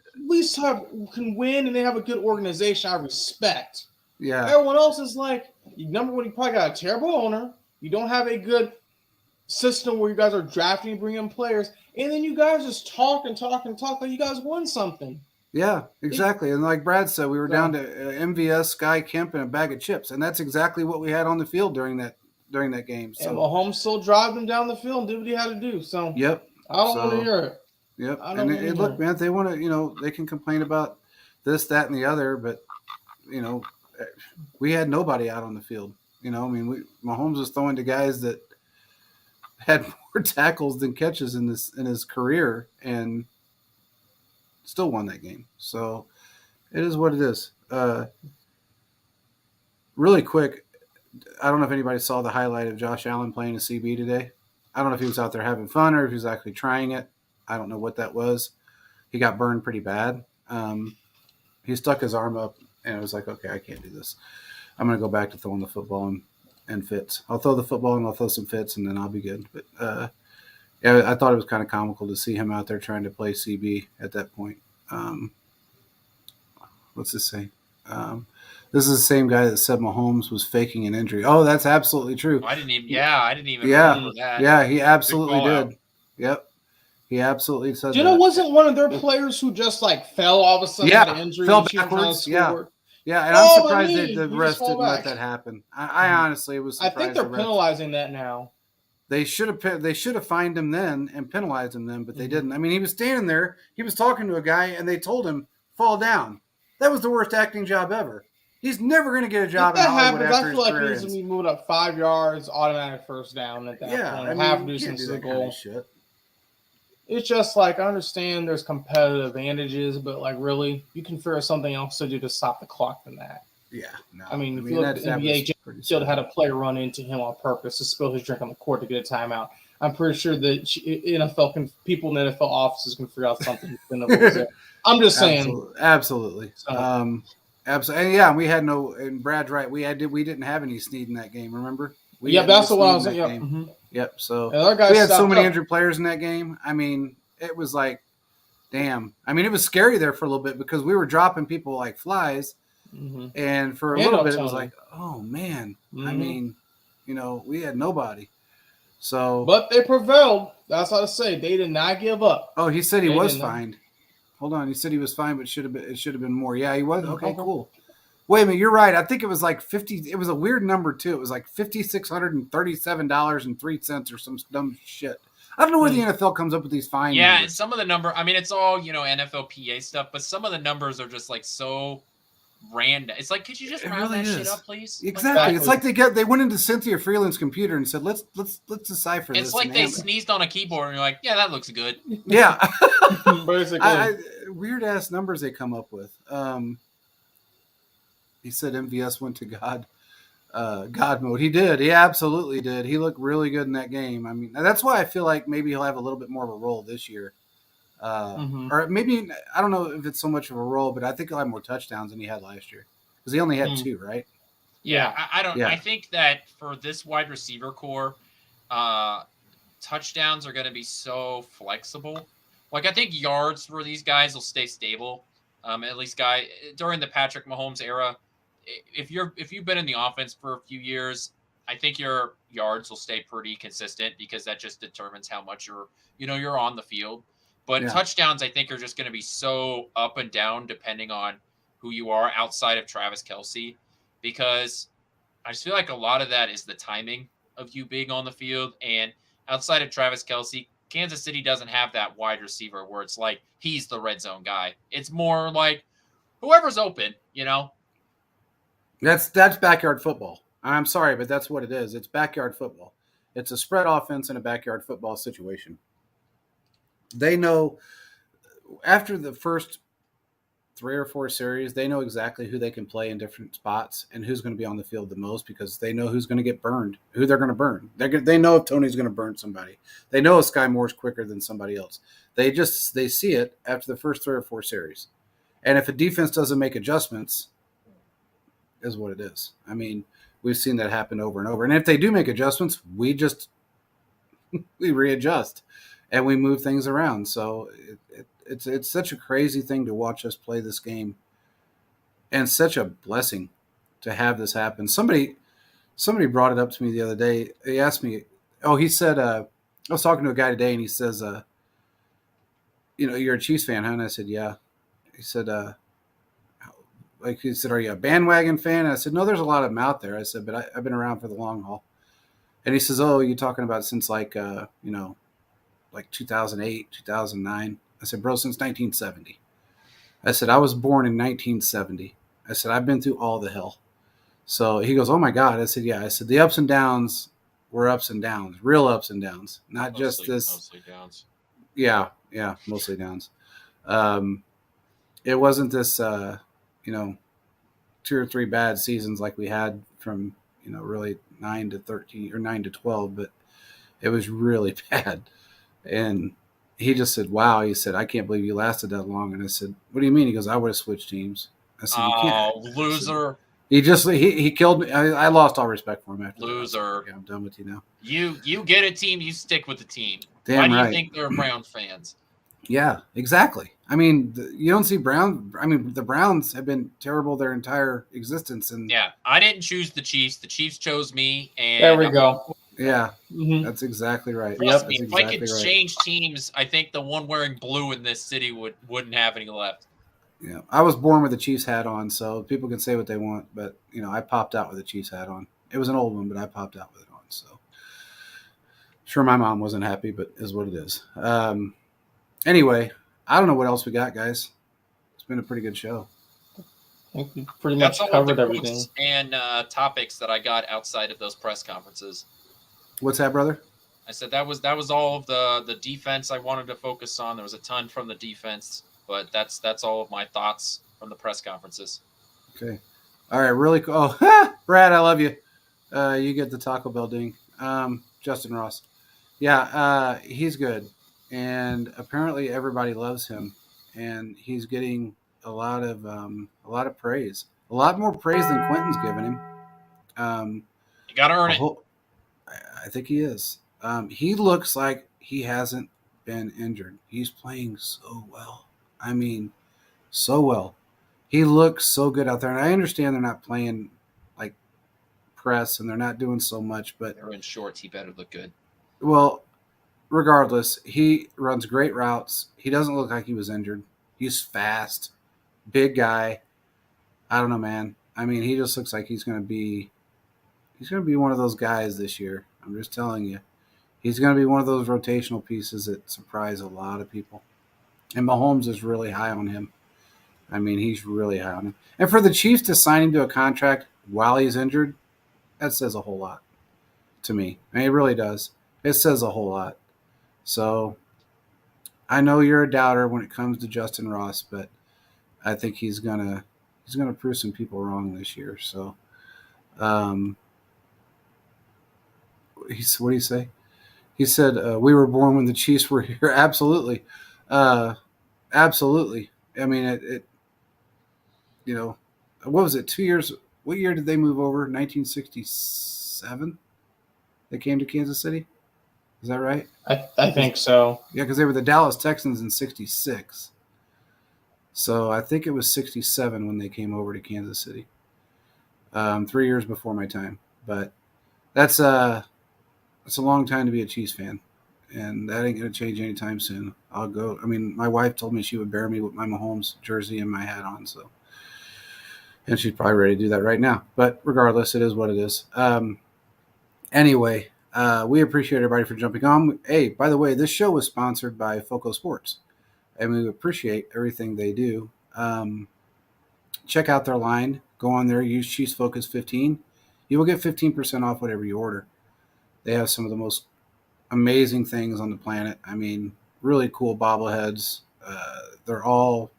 [SPEAKER 2] can win and they have a good organization. I respect.
[SPEAKER 1] Yeah.
[SPEAKER 2] Everyone else is like, number one, you probably got a terrible owner. You don't have a good system where you guys are drafting and bringing in players, and then you guys just talk like you guys won something.
[SPEAKER 1] Yeah, exactly. And like Brad said, we were down to MVS, Sky Kemp, and a bag of chips, and that's exactly what we had on the field during that game. So
[SPEAKER 2] and Mahomes still drove them down the field and did what he had to do. So
[SPEAKER 1] yep,
[SPEAKER 2] I don't want to hear it.
[SPEAKER 1] Yep. And look, man, if they want to, they can complain about this, that, and the other, but we had nobody out on the field. I mean, Mahomes was throwing to guys that had more tackles than catches in his career, and still won that game. So it is what it is. Really quick, I don't know if anybody saw the highlight of Josh Allen playing a CB today. I don't know if he was out there having fun or if he was actually trying it. I don't know what that was. He got burned pretty bad. He stuck his arm up, and it was like, okay, I can't do this. I'm going to go back to throwing the football and fits. I'll throw the football and I'll throw some fits, and then I'll be good. But I thought it was kind of comical to see him out there trying to play CB at that point. What's this say? This is the same guy that said Mahomes was faking an injury. Oh, that's absolutely true.
[SPEAKER 3] I didn't even remember that.
[SPEAKER 1] Yeah, he absolutely did. Yep. He absolutely said that.
[SPEAKER 2] Wasn't one of their players who just fell all of a sudden had an injury?
[SPEAKER 1] Fell backwards. Yeah, and I'm surprised the rest didn't let that happen. I honestly was surprised.
[SPEAKER 2] I think they're penalizing that now.
[SPEAKER 1] They should have fined him then and penalized him then, but they didn't. I mean, he was standing there, he was talking to a guy, and they told him, fall down. That was the worst acting job ever. He's never going to get a job in Hollywood after his career ends.
[SPEAKER 2] I feel like he's going to be moved up 5 yards, automatic first down at that point.
[SPEAKER 1] I mean,
[SPEAKER 2] half distance to the goal.
[SPEAKER 1] Kind of shit.
[SPEAKER 2] It's just I understand there's competitive advantages, but really, you can figure something else to do to stop the clock than that.
[SPEAKER 1] Yeah, no.
[SPEAKER 2] I mean, if you look at the NBA, Jill had a player run into him on purpose to spill his drink on the court to get a timeout. I'm pretty sure that people in the NFL offices can figure out something. I'm just saying.
[SPEAKER 1] Absolutely. So. Absolutely. And yeah, we had no. And Brad's right. We didn't have any Snead in that game. Remember?
[SPEAKER 2] That's what I was saying. Yep. Mm-hmm.
[SPEAKER 1] Yep. So
[SPEAKER 2] we
[SPEAKER 1] had so many injured players in that game. I mean, it was like, damn. I mean, it was scary there for a little bit because we were dropping people like flies. Mm-hmm. And for a little bit, it was like, oh man. Mm-hmm. I mean, we had nobody. So,
[SPEAKER 2] but they prevailed. That's how to say. They did not give up.
[SPEAKER 1] Oh, he said he was fined. Hold on, he said he was fined, but it should have been more. Yeah, he was. Okay, cool. Wait a minute, you're right. I think it was like 50. It was a weird number too. It was like $5,637.03 or some dumb shit. I don't know where the NFL comes up with these fines.
[SPEAKER 3] Yeah, and some of the number. I mean, it's all NFLPA stuff, but some of the numbers are just so random. It's like, could you just round that shit up, please?
[SPEAKER 1] Exactly. It's like they went into Cynthia Freeland's computer and said, let's decipher this.
[SPEAKER 3] It's like they sneezed on a keyboard and you're like, yeah, that looks good.
[SPEAKER 1] Yeah.
[SPEAKER 2] Basically.
[SPEAKER 1] Weird ass numbers they come up with. He said MVS went to God mode. He did. He absolutely did. He looked really good in that game. I mean, that's why I feel like maybe he'll have a little bit more of a role this year. Or maybe, I don't know if it's so much of a role, but I think he'll have more touchdowns than he had last year because he only had 2, right?
[SPEAKER 3] Yeah, I think that for this wide receiver core, touchdowns are going to be so flexible Like I think yards for these guys will stay stable. At least during the Patrick Mahomes era, if you've been in the offense for a few years, I think your yards will stay pretty consistent because that just determines how much you're on the field. But
[SPEAKER 1] Yeah.
[SPEAKER 3] touchdowns, I think, are just going to be so up and down depending on who you are outside of Travis Kelce, because I just feel like a lot of that is the timing of you being on the field. And outside of Travis Kelce, Kansas City doesn't have that wide receiver where it's like he's the red zone guy. It's more like whoever's open.
[SPEAKER 1] That's backyard football. I'm sorry, but that's what it is. It's backyard football. It's a spread offense in a backyard football situation. They know after the first 3 or 4 series, they know exactly who they can play in different spots and who's going to be on the field the most because they know who's going to get burned, who they're going to burn. They know if Tony's going to burn somebody. They know if Sky Moore's quicker than somebody else. They see it after the first 3 or 4 series. And if a defense doesn't make adjustments, is what it is. I mean, we've seen that happen over and over. And if they do make adjustments, we readjust and we move things around. So it's such a crazy thing to watch us play this game, and such a blessing to have this happen. Somebody brought it up to me the other day. He asked me, he said, I was talking to a guy today, and he says, you're a Chiefs fan, huh? And I said, yeah. He said, he said, are you a bandwagon fan? And I said, no, there's a lot of them out there. I said, but I've been around for the long haul. And he says, oh, you talking about since like 2008, 2009? I said, bro, since 1970. I said, I was born in 1970. I said, I've been through all the hell. So he goes, oh my God. I said, yeah. I said, the ups and downs were ups and downs, real ups and downs, not just this.
[SPEAKER 3] Mostly downs.
[SPEAKER 1] Yeah, mostly downs. It wasn't this, 2 or 3 bad seasons like we had from, really 9 to 13 or 9 to 12, but it was really bad. And he just said, wow. He said, I can't believe you lasted that long. And I said, what do you mean? He goes, I would have switched teams. I said, you can't.
[SPEAKER 3] Loser.
[SPEAKER 1] He killed me. I lost all respect for him after
[SPEAKER 3] Loser.
[SPEAKER 1] that. Yeah, I'm done with you now.
[SPEAKER 3] You get a team, you stick with the team.
[SPEAKER 1] Damn
[SPEAKER 3] Why do
[SPEAKER 1] right.
[SPEAKER 3] you think they're Browns fans?
[SPEAKER 1] Yeah, exactly. I mean, you don't see the Browns have been terrible their entire existence. And
[SPEAKER 3] yeah, I didn't choose the Chiefs. The Chiefs chose me. And
[SPEAKER 2] there we go.
[SPEAKER 1] Yeah, that's exactly right.
[SPEAKER 3] Trust me, if I could change teams, I think the one wearing blue in this city wouldn't have any left.
[SPEAKER 1] Yeah, I was born with a Chiefs hat on, so people can say what they want, but I popped out with a Chiefs hat on. It was an old one, but I popped out with it on. So, sure, my mom wasn't happy, but is what it is. Anyway, I don't know what else we got, guys. It's been a pretty good show.
[SPEAKER 2] I think we pretty much covered everything.
[SPEAKER 3] And topics that I got outside of those press conferences.
[SPEAKER 1] What's that, brother?
[SPEAKER 3] I said that was all of the defense I wanted to focus on. There was a ton from the defense, but that's all of my thoughts from the press conferences.
[SPEAKER 1] Okay. All right, really cool. Oh, Brad, I love you. You get the Taco Bell ding. Justyn Ross. Yeah, he's good. And apparently everybody loves him. And he's getting a lot of praise. A lot more praise than Quentin's giving him.
[SPEAKER 3] You got to earn it.
[SPEAKER 1] I think he is. He looks like he hasn't been injured. He's playing so well. I mean, so well. He looks so good out there. And I understand they're not playing like press and they're not doing so much, but
[SPEAKER 3] they're in shorts. He better look good.
[SPEAKER 1] Well, regardless, he runs great routes. He doesn't look like he was injured. He's fast, big guy. I don't know, man. I mean, he just looks like he's going to be one of those guys this year. I'm just telling you. He's going to be one of those rotational pieces that surprise a lot of people. And Mahomes is really high on him. I mean, he's really high on him. And for the Chiefs to sign him to a contract while he's injured, that says a whole lot to me. I mean, it really does. It says a whole lot. So I know you're a doubter when it comes to Justyn Ross, but I think he's gonna prove some people wrong this year. So, what do you say? He said, we were born when the Chiefs were here. Absolutely. Absolutely. I mean, what was it, 2 years? What year did they move over? 1967? They came to Kansas City? Is that right?
[SPEAKER 2] I think so.
[SPEAKER 1] Yeah, because they were the Dallas Texans in '66. So I think it was '67 when they came over to Kansas City. 3 years before my time, but that's it's a long time to be a Chiefs fan, and that ain't gonna change anytime soon. I'll go. I mean, my wife told me she would bear me with my Mahomes jersey and my hat on, so and she's probably ready to do that right now. But regardless, it is what it is. Anyway, we appreciate everybody for jumping on. Hey, by the way, this show was sponsored by Foco Sports, and we appreciate everything they do. Check out their line. Go on there. Use Chiefs Focus 15. You will get 15% off whatever you order. They have some of the most amazing things on the planet. I mean, really cool bobbleheads. They're all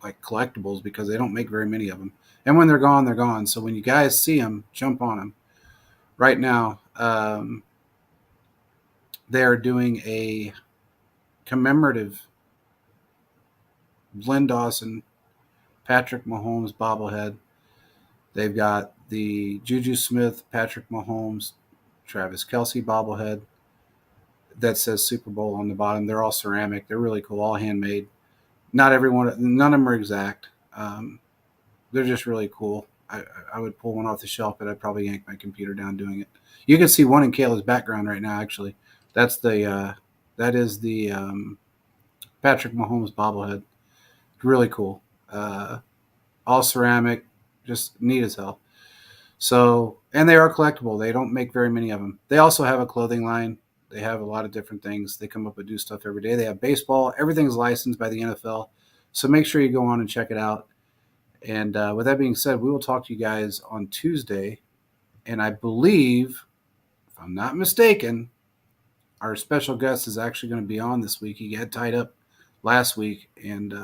[SPEAKER 1] like collectibles because they don't make very many of them. And when they're gone, they're gone. So when you guys see them, jump on them. Right now, they are doing a commemorative Glenn Dawson, Patrick Mahomes bobblehead. They've got the Juju Smith, Patrick Mahomes, Travis Kelce bobblehead that says Super Bowl on the bottom. They're all ceramic. They're really cool, all handmade. Not everyone, none of them are exact. They're just really cool. I would pull one off the shelf, but I'd probably yank my computer down doing it. You can see one in Kayla's background right now. Actually, that is the Patrick Mahomes bobblehead. Really cool. All ceramic, just neat as hell. So, and they are collectible. They don't make very many of them. They also have a clothing line. They have a lot of different things. They come up and do stuff every day. They have baseball. Everything's licensed by the NFL. So make sure you go on and check it out. And with that being said, we will talk to you guys on Tuesday. And I believe, if I'm not mistaken, our special guest is actually going to be on this week. He got tied up last week, and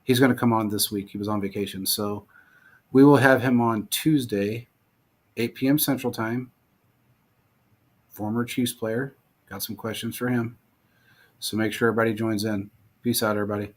[SPEAKER 1] he's going to come on this week. He was on vacation. So we will have him on Tuesday, 8 p.m. Central Time. Former Chiefs player. Got some questions for him. So make sure everybody joins in. Peace out, everybody.